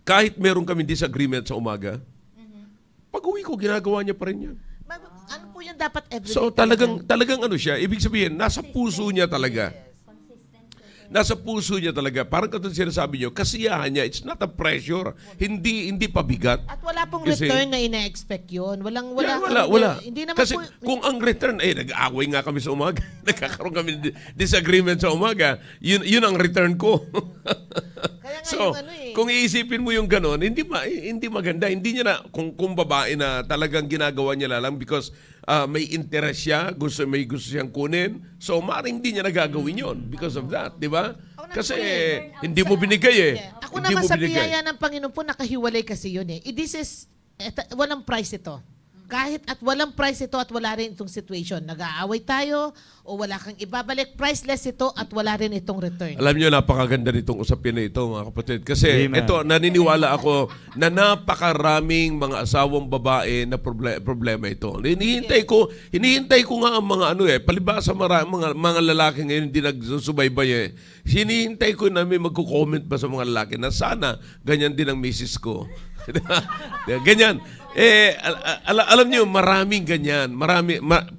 Kahit meron kami disagreement sa umaga, pag-uwi ko, ginagawa niya pa rin yan. Ano po yan yan dapat everyday. So talagang ano siya, ibig sabihin, nasa puso niya talaga. Nasa puso niya talaga. Parang katulad sinasabi niyo, kasiyahan niya, it's not a pressure. Hindi pabigat. At wala pong Kasi- return na ina-expect yun. Walang, Yeah, wala. Hindi naman Kasi po, kung ang return, nag-aaway nga kami sa umaga. Nagkakaroon kami disagreement sa umaga. Yun ang return ko. Kaya nga So, yung ano eh. kung iisipin mo yung gano'n, hindi maganda. Hindi niya na, kung babae na talagang ginagawa niya lang because may interest siya, may gusto siyang kunin, so maaaring hindi niya nagagawin yon because of that, di ba? Kasi hindi mo binigay eh. Ako Hindi naman mo sa binigay. biyaya ng Panginoon po, nakahiwalay kasi yun eh. This is, walang price ito. Kahit at walang price ito at wala rin itong situation. Nag-aaway tayo o wala kang ibabalik, priceless ito at wala rin itong return. Alam niyo, napakaganda nitong usapin na ito, mga kapatid. Kasi Amen. ito, naniniwala ako na napakaraming mga asawang babae na problema ito. Hinihintay ko nga ang mga palibasa mga lalaki ngayon hindi nagsusubaybay eh. Hinihintay ko na may magko-comment pa sa mga lalaki na sana ganyan din ang misis ko. Ganyan. Alam niyo, maraming ganyan.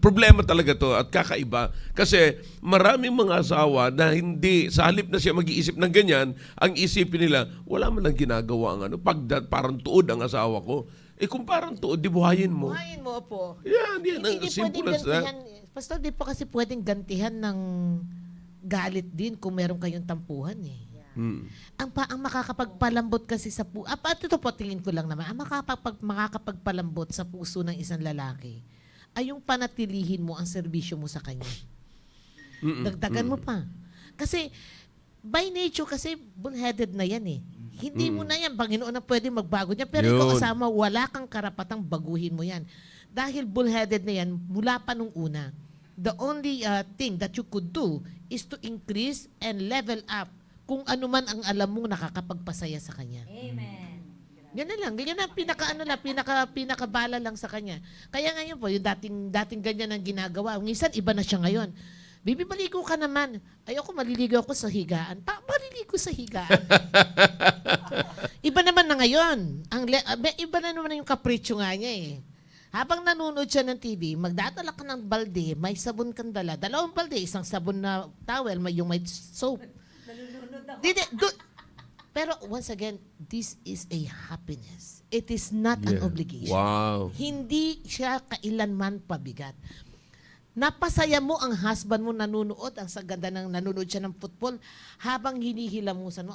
Problema talaga to at kakaiba. Kasi maraming mga asawa na hindi, sa halip na siya mag-iisip ng ganyan, ang isipin nila, wala man lang ginagawa ang parang tuod ang asawa ko. Kung parang tuod, di buhayin mo. Buhayin mo po. Yan. Hindi Simple pwedeng as that. gantihan. Pastor, di pa kasi pwedeng gantihan ng galit din kung meron kayong tampuhan eh. Ang makakapagpalambot kasi sa puso, ito po tingin ko lang naman, ang makakapagpalambot sa puso ng isang lalaki ay yung panatilihin mo ang serbisyo mo sa kanya. Dagdagan mo pa. Kasi by nature kasi bullheaded na yan eh. Hindi mo na yan, Panginoon na pwede magbago niya, pero ikaw Yun. kasama, wala kang karapatang baguhin mo yan. Dahil bullheaded na yan, mula pa nung una. The only thing that you could do is to increase and level up kung ano man ang alam mong nakakapagpasaya sa kanya. Amen. Yan na lang. Ganyan ang pinakabala lang sa kanya. Kaya ngayon po, yung dating ganyan ang ginagawa. Minsan, iba na siya ngayon. Bibi, maligo ka naman. Ayoko, maliligo ako sa higaan. Maliligo sa higaan. Iba naman na ngayon. Iba na naman yung kapritsyo nga niya eh. Habang nanonood siya ng TV, magdadala ka ng balde, may sabon kang dala. 2 balde, isang sabon na towel, yung may soap. Pero once again, this is a happiness. It is not an obligation. Wow. Hindi siya kailanman pabigat. Napasaya mo ang husband mo nanonood, ang sa ganda ng nanonood siya ng football, habang hinihilamusan mo.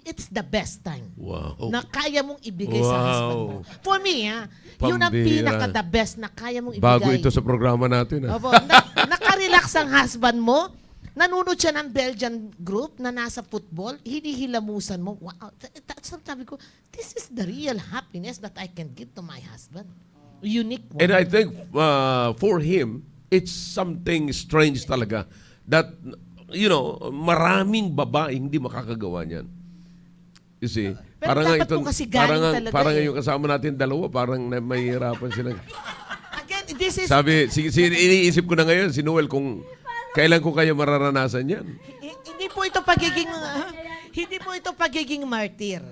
It's the best time Wow. na kaya mong ibigay sa Wow. husband mo. For me, yun ang Pambira. pinaka-the best na kaya mong ibigay. Bago ito sa programa natin. Opo, nakarelax ang husband mo, nanonood siya ng Belgian group na nasa football, hinihilamusan mo. Wow. Sabi ko, this is the real happiness that I can give to my husband. Unique one. And I think for him, it's something strange talaga that, maraming babae hindi makakagawa niyan. You see? Pero dapat po kasi galing talaga parang eh. yung kasama natin dalawa, parang mahihirapan sila. Again, this is... Sabi, iniisip ko na ngayon, si Noel, kung kailan ko kayo mararanasan yan. Hindi po ito pagiging martyr.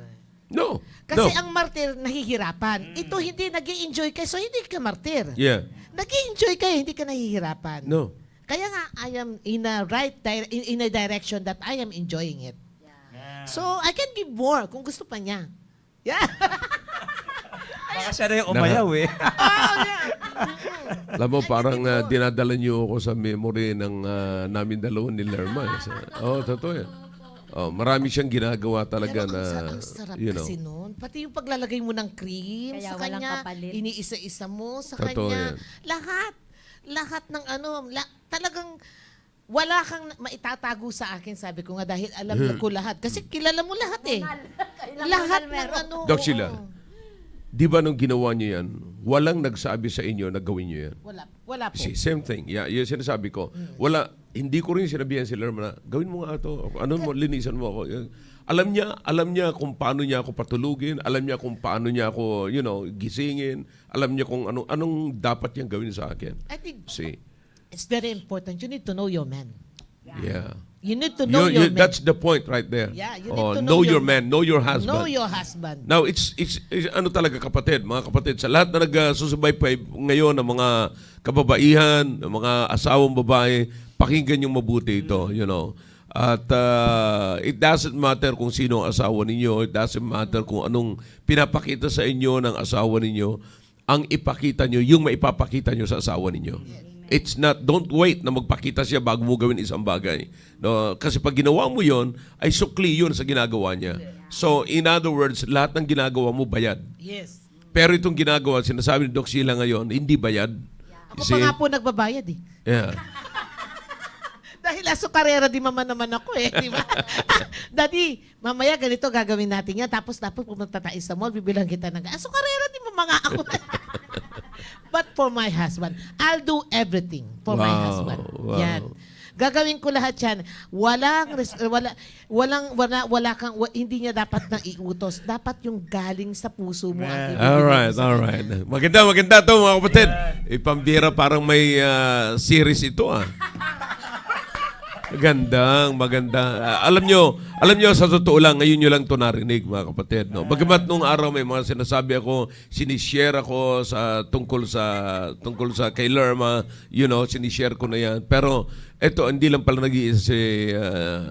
No. Kasi no. ang martyr nahihirapan. Ito hindi nag-i-enjoy ka, so hindi ka martyr. Yeah. Nag-i-enjoy ka, hindi ka nahihirapan. No. Kaya nga, I am in a in a direction that I am enjoying it. So, I can give more kung gusto pa niya. Yeah. Baka siya na yung umayaw eh. Alam mo, parang dinadala niyo ako sa memory ng namin dalawa ni Lerma. Totoo yan. Marami siyang ginagawa talaga Pero na, ang sarap kasi noon. Pati yung paglalagay mo ng cream Kaya sa walang kanya, kapalit. iniisa-isa mo sa Totoo kanya. yan. Lahat ng talagang wala kang maitatago sa akin, sabi ko nga, dahil alam ko lahat. Kasi kilala mo lahat eh. Lahat ng ano. Doc Sheila, di ba nung ginawa niyo yan, walang nagsabi sa inyo na gawin niyo yan? Wala po. Same thing. Yeah, yung sinasabi ko. Hindi ko rin sinabihan si Lerma na, gawin mo nga ito. Ano mo, linisan mo ako. Alam niya kung paano niya ako patulugin. Alam niya kung paano niya ako, gisingin. Alam niya kung anong dapat niyang gawin sa akin. I think See? it's very important. You need to know your man. Yeah. You need to know your man. That's the point right there. Yeah, you need to know know your your man, know your husband. Know your husband. Now, it's ano talaga kapatid, mga kapatid, sa lahat na nagsusubaybay ngayon ng mga kababaihan, ng mga asawang babae, pakinggan yung mabuti ito, you know. At it doesn't matter kung sino ang asawa ninyo, it doesn't matter kung anong pinapakita sa inyo ng asawa ninyo, ang ipakita nyo, yung maipapakita nyo sa asawa ninyo. It's not, don't wait na magpakita siya bago mo gawin isang bagay. No? Kasi pag ginawa mo yon ay sukli yun sa ginagawa niya. So, in other words, lahat ng ginagawa mo bayad. Yes. Pero itong ginagawa, sinasabi ni Doc Sheila ngayon, hindi bayad. Ako pa nga po nagbabayad eh. Yeah. Dahil asukarera di mama naman ako eh, di ba? Daddy, mamaya ganito gagawin natin yan. Tapos pumunta tayo sa mall, bibilang kita ng asukarera di mama nga ako. But for my husband, I'll do everything for my husband. Wow. Yan. Gagawin ko lahat yan. Hindi niya dapat nang iutos. Dapat yung galing sa puso mo ang ibibigay mo sa Alright. Maganda to mga kapatid. Ipambira parang may series ito Maganda. Alam nyo, sa totoo lang, ngayon nyo lang ito narinig, mga kapatid. No? Bagamat nung araw may mga sinasabi ako, sinishare ako tungkol sa kay Lerma, you know, sinishare ko na yan. Pero ito, hindi lang pala nag-iisa si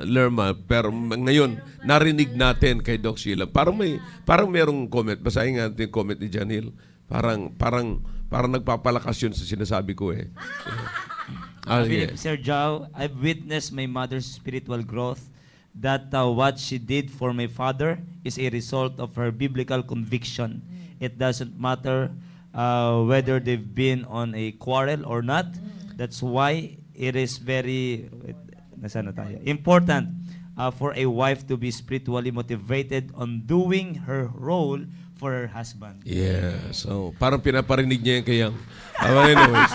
Lerma, pero ngayon, narinig natin kay Doc Sheila. Parang mayroong comment. Basahin nga natin yung comment ni John Hill. Parang nagpapalakas yun sa sinasabi ko eh. Sir Joe, I've witnessed my mother's spiritual growth, that what she did for my father is a result of her biblical conviction. It doesn't matter whether they've been on a quarrel or not. That's why it is very important for a wife to be spiritually motivated on doing her role for her husband. Yeah. So, parang pinaparinig niya yung kayang. Anyways.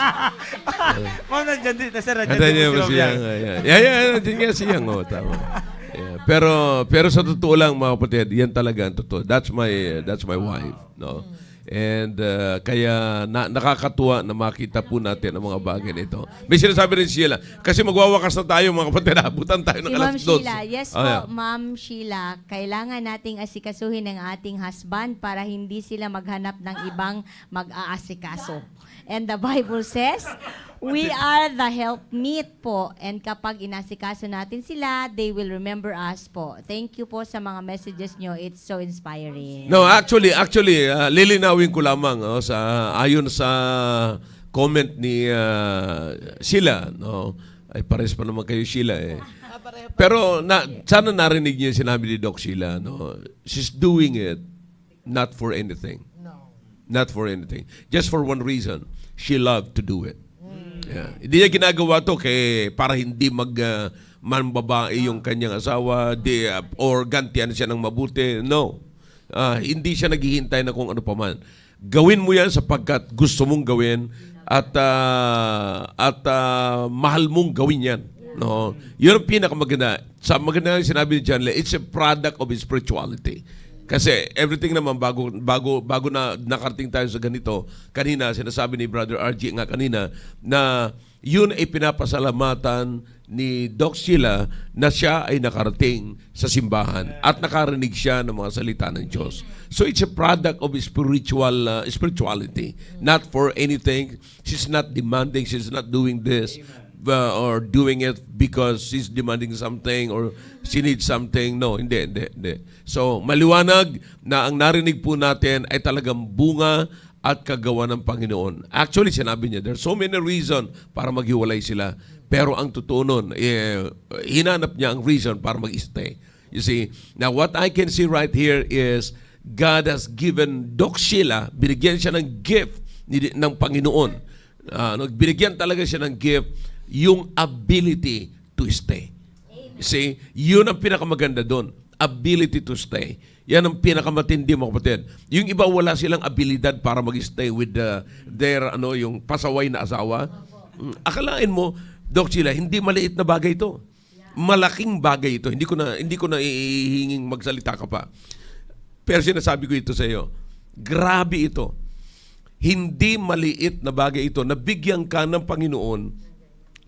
Ma'am, nandiyan din. Nandiyan niya ba siya? Nandiyan nga siya. Tama. Yeah. Pero sa totoo lang, mga kapatid, yan talaga ang totoo. That's my wife. No? And kaya nakakatuwa na makita po natin ang mga bagay nito. May sinasabi rin Sheila, kasi magwawakas na tayo mga kapatid, abutan tayo ng Si Ma'am alas 2. Sheila, yes po, Ma'am Sheila, kailangan nating asikasuhin ng ating husband para hindi sila maghanap ng ibang mag-aasikaso. And the Bible says, we are the helpmeet po. And kapag inasikaso natin sila, they will remember us po. Thank you po sa mga messages nyo. It's so inspiring. No, actually, lilinawin ko lamang ayon sa comment ni Sheila, no. Ay pares pa naman kayo Sheila eh. Pero sana narinig niyo yung sinabi ni Doc Sheila, no. She's doing it not for anything. Not for anything. Just for one reason. She loved to do it. Yeah. Hindi niya ginagawa to para hindi manbabae yung kanyang asawa or gantian siya ng mabuti. No. Hindi siya naghihintay na kung ano pa man. Gawin mo yan sapagkat gusto mong gawin at mahal mong gawin yan. No? Yun ang pinakamaganda. Sa maganda yung sinabi ni John Lee, it's a product of spirituality. Kasi everything naman bago na nakarating tayo sa ganito, kanina sinasabi ni Brother RG nga kanina na yun ay pinapasalamatan ni Doc Sheila na siya ay nakarating sa simbahan at nakarinig siya ng mga salita ng Diyos. So it's a product of spirituality, not for anything. She's not demanding, she's not doing this. Or doing it because she's demanding something or she needs something. No, hindi. So, maliwanag na ang narinig po natin ay talagang bunga at kagawa ng Panginoon. Actually, sinabi niya, there's so many reasons para maghiwalay sila. Pero ang totoo nun, hinanap niya ang reason para mag-stay. You see, now what I can see right here is God has given Doc Sheila, binigyan siya ng gift ng Panginoon. Binigyan talaga siya ng gift, yung ability to stay. See, yun ang pinakamaganda doon. Ability to stay. Yan ang pinakamatindi mga kapatid. Yung iba wala silang abilidad para mag-stay with yung pasaway na asawa. Akalain mo, Doc Sheila, hindi maliit na bagay ito. Malaking bagay ito. Hindi ko na ihinging magsalita ka pa. Pero sinasabi ko ito sa iyo. Grabe ito. Hindi maliit na bagay ito. Nabigyan ka ng Panginoon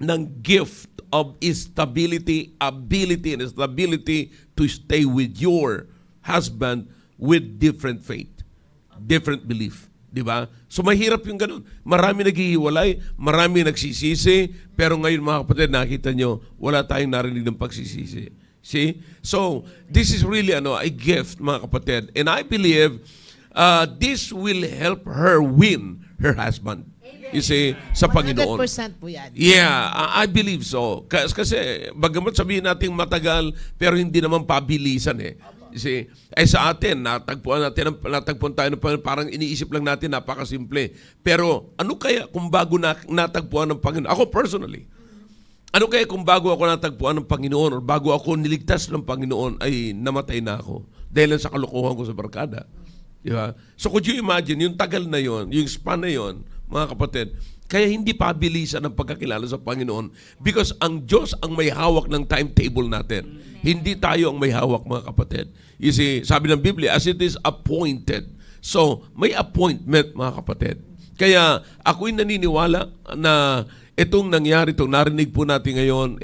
ng gift of stability, ability, and stability to stay with your husband with different faith, different belief. Di ba? So mahirap yung ganun. Marami naghihiwalay, marami nagsisisi, pero ngayon mga kapatid, nakita nyo, wala tayong narinig ng pagsisisi. See? So, this is really a gift, mga kapatid. And I believe this will help her win her husband. You see, sa Panginoon. 100% po yan. Yeah, I believe so. Kasi, bagamat sabihin natin matagal, pero hindi naman pabilisan eh. You see, sa atin, natagpuan tayo ng Panginoon, parang iniisip lang natin, napakasimple. Pero, ano kaya kung bago natagpuan ng Panginoon? Ako personally, ano kaya kung bago ako natagpuan ng Panginoon o bago ako niligtas ng Panginoon, ay namatay na ako dahil sa kalokohan ko sa barkada? Di ba? So, could you imagine, yung tagal na yon, yung span na yon, mga kapatid, kaya hindi pabilisan ang pagkakilala sa Panginoon because ang Diyos ang may hawak ng timetable natin. Hindi tayo ang may hawak, mga kapatid. You see, sabi ng Biblia, as it is appointed. So, may appointment, mga kapatid. Kaya ako'y naniniwala na itong nangyari, itong narinig po natin ngayon,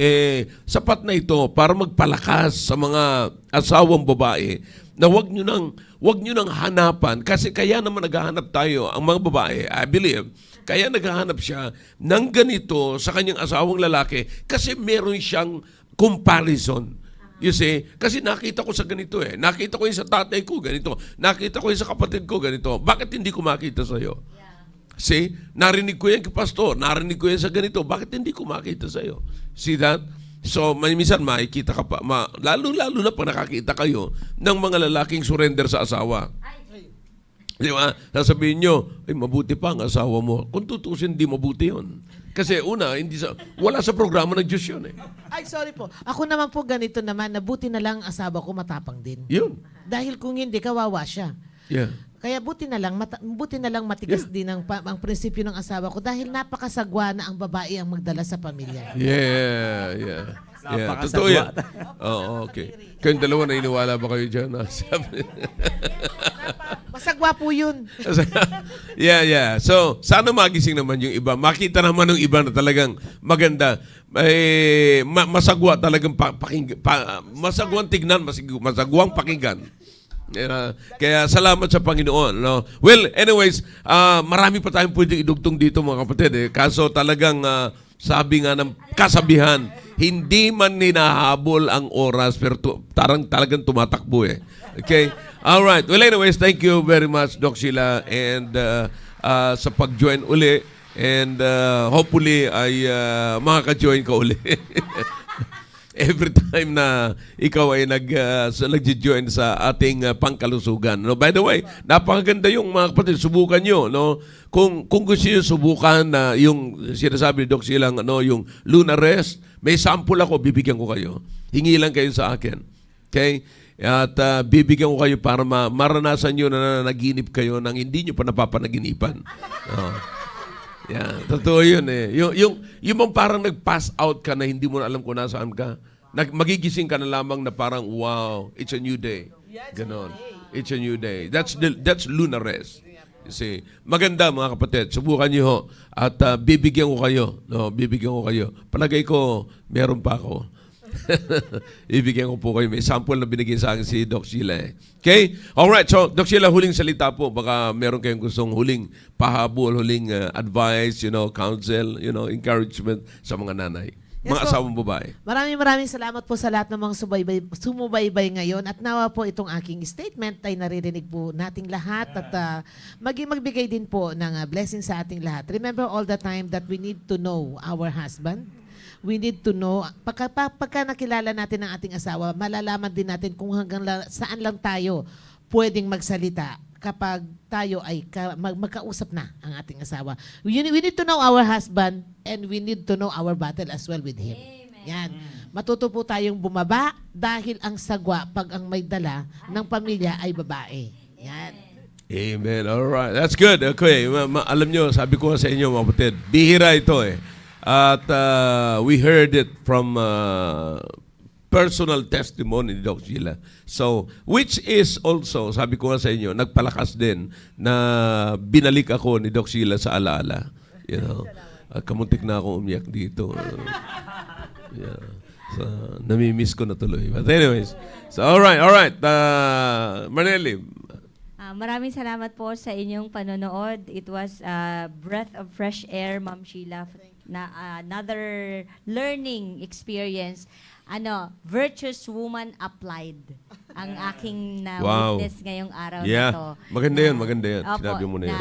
sapat na ito para magpalakas sa mga asawang babae na wag nyo nang hanapan. Kasi kaya naman naghahanap tayo, ang mga babae, I believe, kaya naghahanap siya ng ganito sa kanyang asawang lalaki kasi meron siyang comparison. You see? Kasi nakita ko sa ganito eh. Nakita ko yung sa tatay ko, ganito. Nakita ko yung sa kapatid ko, ganito. Bakit hindi ko makita sa'yo? See? Narinig ko yan kay pastor. Narinig ko yan sa ganito. Bakit hindi ko makita sa'yo? See that? So, minsan makikita ka pa. Lalo-lalo na pag nakakita kayo ng mga lalaking surrender sa asawa. Di ba? Sasabihin nyo, ay mabuti pa ang asawa mo. Kung tutusin, di mabuti yun. Kasi una, wala sa programa ng Diyos yun eh. Ay, sorry po. Ako naman po ganito naman, na buti na lang ang asawa ko matapang din. Yun. Dahil kung hindi, kawawa siya. Yeah. Kaya buti na lang matigas din ang prinsipyo ng asawa ko dahil napakasagwa na ang babae ang magdala sa pamilya. Yeah. Yeah, Napakasagwa. totoo yan. Oo, okay. Kayong dalawa, naniniwala ba kayo dyan? Masagwa po yun. Yeah. So, sana magising naman yung iba. Makita naman ng iba na talagang maganda. Masagwa talagang masagwang tignan, masagwang pakinggan. Kaya salamat sa Panginoon. No? Well, anyways, marami pa tayong pwedeng idugtong dito, mga kapatid. Kaso talagang sabi nga ng kasabihan, hindi man hinahabol ang oras, pero talagang tumatakbo eh. Okay? Alright. Well, anyways, thank you very much, Doc Sheila, and sa pag-join uli. And hopefully ay makaka-join ka uli. Every time na ikaw ay nag-join sa ating pangkalusugan. No? By the way, napakaganda yung mga kapatid, subukan nyo. No? Kung gusto nyo subukan na yung sinasabi ni Doc Silang, yung lunar rest, may sample ako, bibigyan ko kayo. Hingi lang kayo sa akin. Okay? At bibigyan ko kayo para maranasan nyo na naginip kayo nang hindi nyo pa napapanaginipan. Yeah, totoo yun eh. Yung parang nag-pass out ka na hindi mo na alam kung nasaan ka. Magigising ka na lamang na parang, wow, it's a new day. Ganon. It's a new day. That's lunar rest. You see. Maganda mga kapatid. Subukan niyo ho. At bibigyan ko kayo. No, bibigyan ko kayo. Palagay ko, meron pa ako. Ibigyan ko po kayo. May sample na binigay sa akin si Doc Sheila eh. Okay? Alright. So, Doc Sheila, huling salita po. Baka meron kayong gustong huling pahabol, huling advice, counsel, encouragement sa mga nanay. Mga po. asawang babae. Maraming salamat po sa lahat ng mga sumubaybay ngayon at nawa po itong aking statement ay naririnig po nating lahat at magbigay din po ng blessing sa ating lahat. Remember all the time that we need to know our husband. We need to know, pagka nakilala natin ang ating asawa, malalaman din natin kung hanggang saan lang tayo pwedeng magsalita kapag tayo ay magkausap na ang ating asawa. We need to know our husband and we need to know our battle as well with him. Yan. Matuto po tayong bumaba dahil ang sagwa pag ang may dala ng pamilya ay babae. Yan. Amen. Alright. That's good. Okay. Alam nyo, sabi ko sa inyo, mga kapatid, bihira ito eh. At we heard it from personal testimony ni Doc Sheila. So, which is also, sabi ko nga sa inyo, nagpalakas din na binalik ako ni Doc Sheila sa alaala. Kamuntik na ako umiyak dito. Yeah. So, nami-miss ko na tuloy. But anyways, so alright. Maneli, Maraming salamat po sa inyong panonood. It was a breath of fresh air, Ma'am Sheila, na another learning experience. Virtuous woman applied ang aking Wow. witness ngayong araw Yeah. na to. Maganda yan, maganda yan. Opo, Sinabi mo na yan.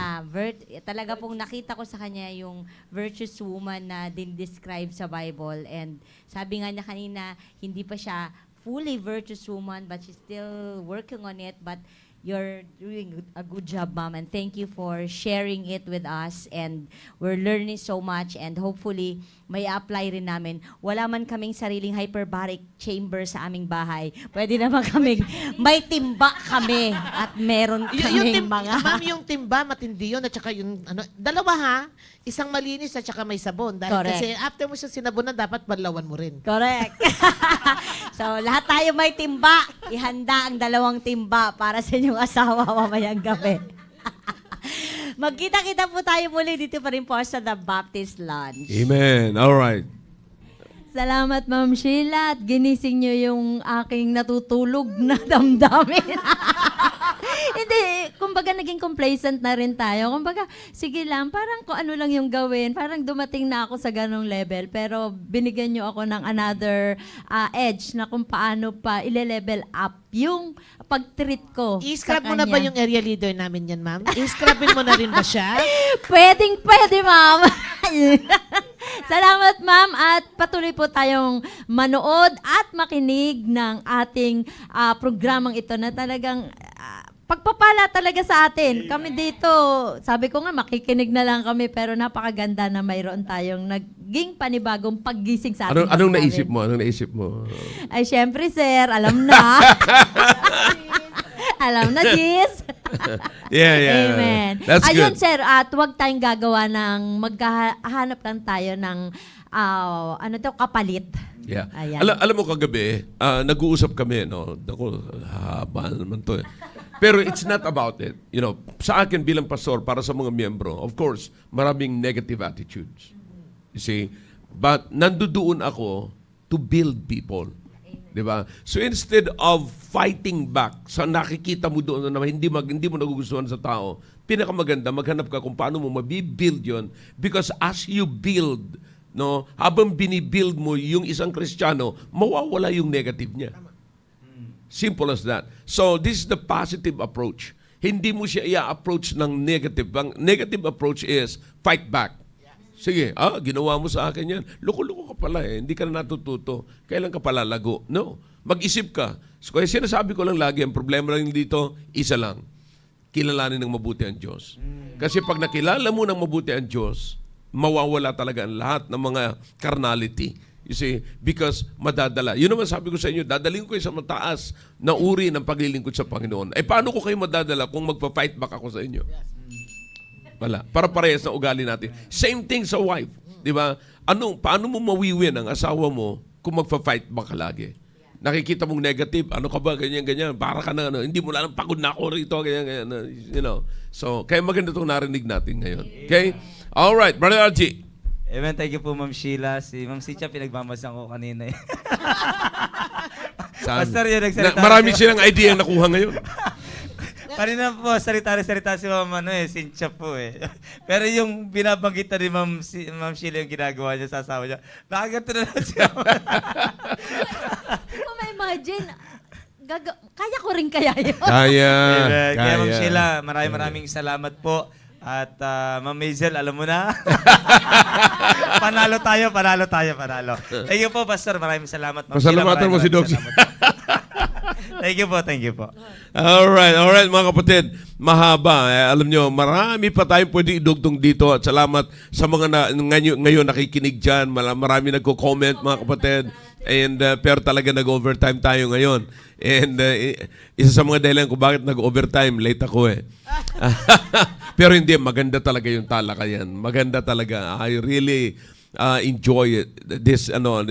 talaga pong nakita ko sa kanya yung virtuous woman na din-describe sa Bible. And sabi nga niya kanina, hindi pa siya fully virtuous woman, but she's still working on it. But you're doing a good job, Ma'am, and thank you for sharing it with us. And we're learning so much, and hopefully, may apply rin namin. Wala man kaming sariling hyperbaric chamber sa aming bahay. Pwede naman kaming, may timba kami, at meron kaming mga... Ma'am, yung timba, matindi yun, at saka yung, dalawa ha, isang malinis at saka may sabon. Dahil Correct. kasi after mo siya sinabunan, dapat banlawan mo rin. Correct. So, lahat tayo may timba. Ihanda ang 2 timba para sa inyong asawa mamayang gabi. Magkita-kita po tayo muli dito pa rin po sa The Baptist Lunch. Amen. Alright. Salamat, Ma'am Sheila, at ginising niyo yung aking natutulog na damdamin. Hindi, kumbaga naging complacent na rin tayo. Kumbaga, sige lang, parang kung ano lang yung gawin, parang dumating na ako sa ganong level, pero binigyan niyo ako ng another edge na kung paano pa ile-level up yung pag-treat ko I-scrub sa mo na ba kanya. yung area leader namin yan, ma'am? I-scrubin mo na rin ba siya? Pwede, ma'am. Salamat, ma'am, at patuloy po tayong manood at makinig ng ating programang ito na talagang pagpapala talaga sa atin. Kami dito, sabi ko nga, makikinig na lang kami, pero napakaganda na mayroon tayong naging panibagong paggising sa ating Anong damdamin. naisip mo? Anong naisip mo? Ay, syempre, sir, alam na. Alam na, Jis. Yeah. Amen. That's Ayun, good. sir, at huwag tayong gagawa ng maghahanap lang tayo ng kapalit. Yeah. Ayan. Alam mo kagabi, nag-uusap kami, no? Naku, haba naman to eh. Pero it's not about it. You know, sa akin bilang pastor, para sa mga miyembro, of course, maraming negative attitudes. You see? But nandoon ako to build people. Di ba? So instead of fighting back sa nakikita mo doon na hindi mo nagugustuhan sa tao, pinakamaganda, maghanap ka kung paano mo mabibuild yon. Because as you build, no, habang binibuild mo yung isang Kristiyano, mawawala yung negative niya. Simple as that. So, this is the positive approach. Hindi mo siya i-approach ng negative. Ang negative approach is fight back. Sige, ginawa mo sa akin yan. Loko-loko ka pala eh. Hindi ka na natututo. Kailan ka pala lago? No. Mag-isip ka. So, kaya sinasabi ko lang lagi, ang problema lang dito, isa lang. Kilalanin ng mabuti ang Diyos. Kasi pag nakilala mo ng mabuti ang Diyos, mawawala talaga ang lahat ng mga carnality. You see, because madadala. Yun naman sabi ko sa inyo, dadaling ko kayo sa mataas na uri ng paglilingkod sa Panginoon. Eh, paano ko kayo madadala kung magpa-fight back ako sa inyo? Wala. Para parehas na ugali natin. Same thing sa wife. Di ba? Paano mo mawiwin ang asawa mo kung magpa-fight back ka lagi? Nakikita mong negative, ano ka ba, ganyan. Para ka na, hindi mo lang pagod na ako rito, ganyan. You know. So, kaya maganda itong narinig natin ngayon. Okay? Alright, Brother RG. Amen. Thank you po, Ma'am Sheila. Si Ma'am Sicha, pinagmamasang ko kanina eh. Pastor, yun nagsalita. Marami silang idea ang nakuha ngayon. Kanina po, salita si Ma'am Cynthia po eh. Pero yung binabanggit na ni Ma'am Sheila yung ginagawa niya sa asawa niya, nakaganto na lang siya. Hindi ko ma-imagine, kaya ko rin kaya yun. Kaya. Kaya Ma'am Sheila, maraming salamat po. At Ma'am Maisel, alam mo na. panalo tayo. Thank you po, Pastor. Maraming salamat. Ma'am Sheila, Pasalamatan mo si Doc. salamat po. Thank you po. Alright, mga kapatid. Mahaba. Alam nyo, marami pa tayong pwede idugtong dito. At salamat sa mga ngayon nakikinig dyan. Marami nagko-comment, mga kapatid. And pero talaga nag-overtime tayo ngayon. And isa sa mga dahilan kung bakit nag-overtime, late ako eh. Pero hindi, maganda talaga yung talakayan. Maganda talaga. I really enjoy it.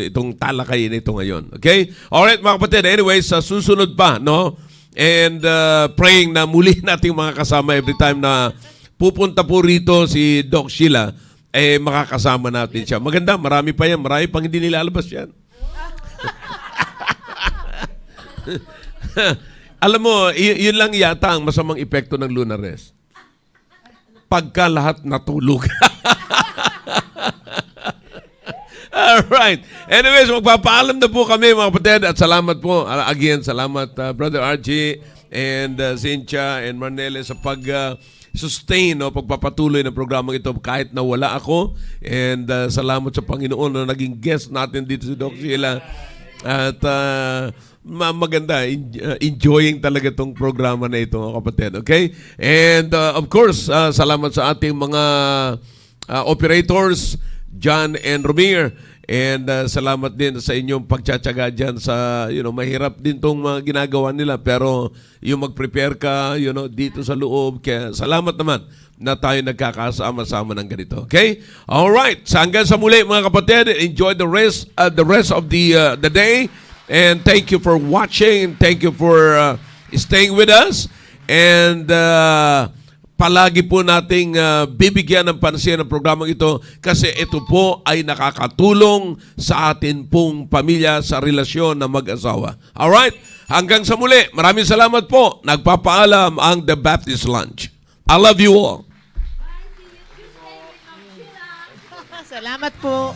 Itong talakayan ito ngayon. Okay? Alright, mga kapatid. Anyways, sa susunod pa, no? And praying na muli nating mga kasama every time na pupunta po rito si Doc Sheila, makakasama natin siya. Maganda, marami pa yan. Marami pang hindi nilalabas yan. Alam mo, yun lang yata ang masamang epekto ng lunar rest. Pagka lahat natulog. Alright. Anyways, magpapaalam na po kami mga kapatid at salamat po. Again, salamat Brother Archie and Cynthia and Marnelle sa sustain o pagpapatuloy ng programang ito kahit na wala ako. And salamat sa Panginoon na naging guest natin dito si Doc Sheila. At maganda, enjoying talaga itong programa na ito mga kapatid. Okay? And of course, salamat sa ating mga operators, John and Romir. And salamat din sa inyong pagtsatsaga dyan sa, mahirap din tong mga ginagawa nila. Pero yung mag-prepare ka, dito sa loob. Kaya salamat naman na tayo nagkakasama-sama ng ganito. Okay? Alright. So hanggang sa muli mga kapatid, enjoy the rest of the day. And thank you for watching. Thank you for staying with us. And palagi po nating bibigyan ng pansin ang programang ito kasi ito po ay nakakatulong sa atin pong pamilya sa relasyon ng mag-asawa. Alright? Hanggang sa muli, maraming salamat po. Nagpapaalam ang The Baptist Lunch. I love you all. Salamat po.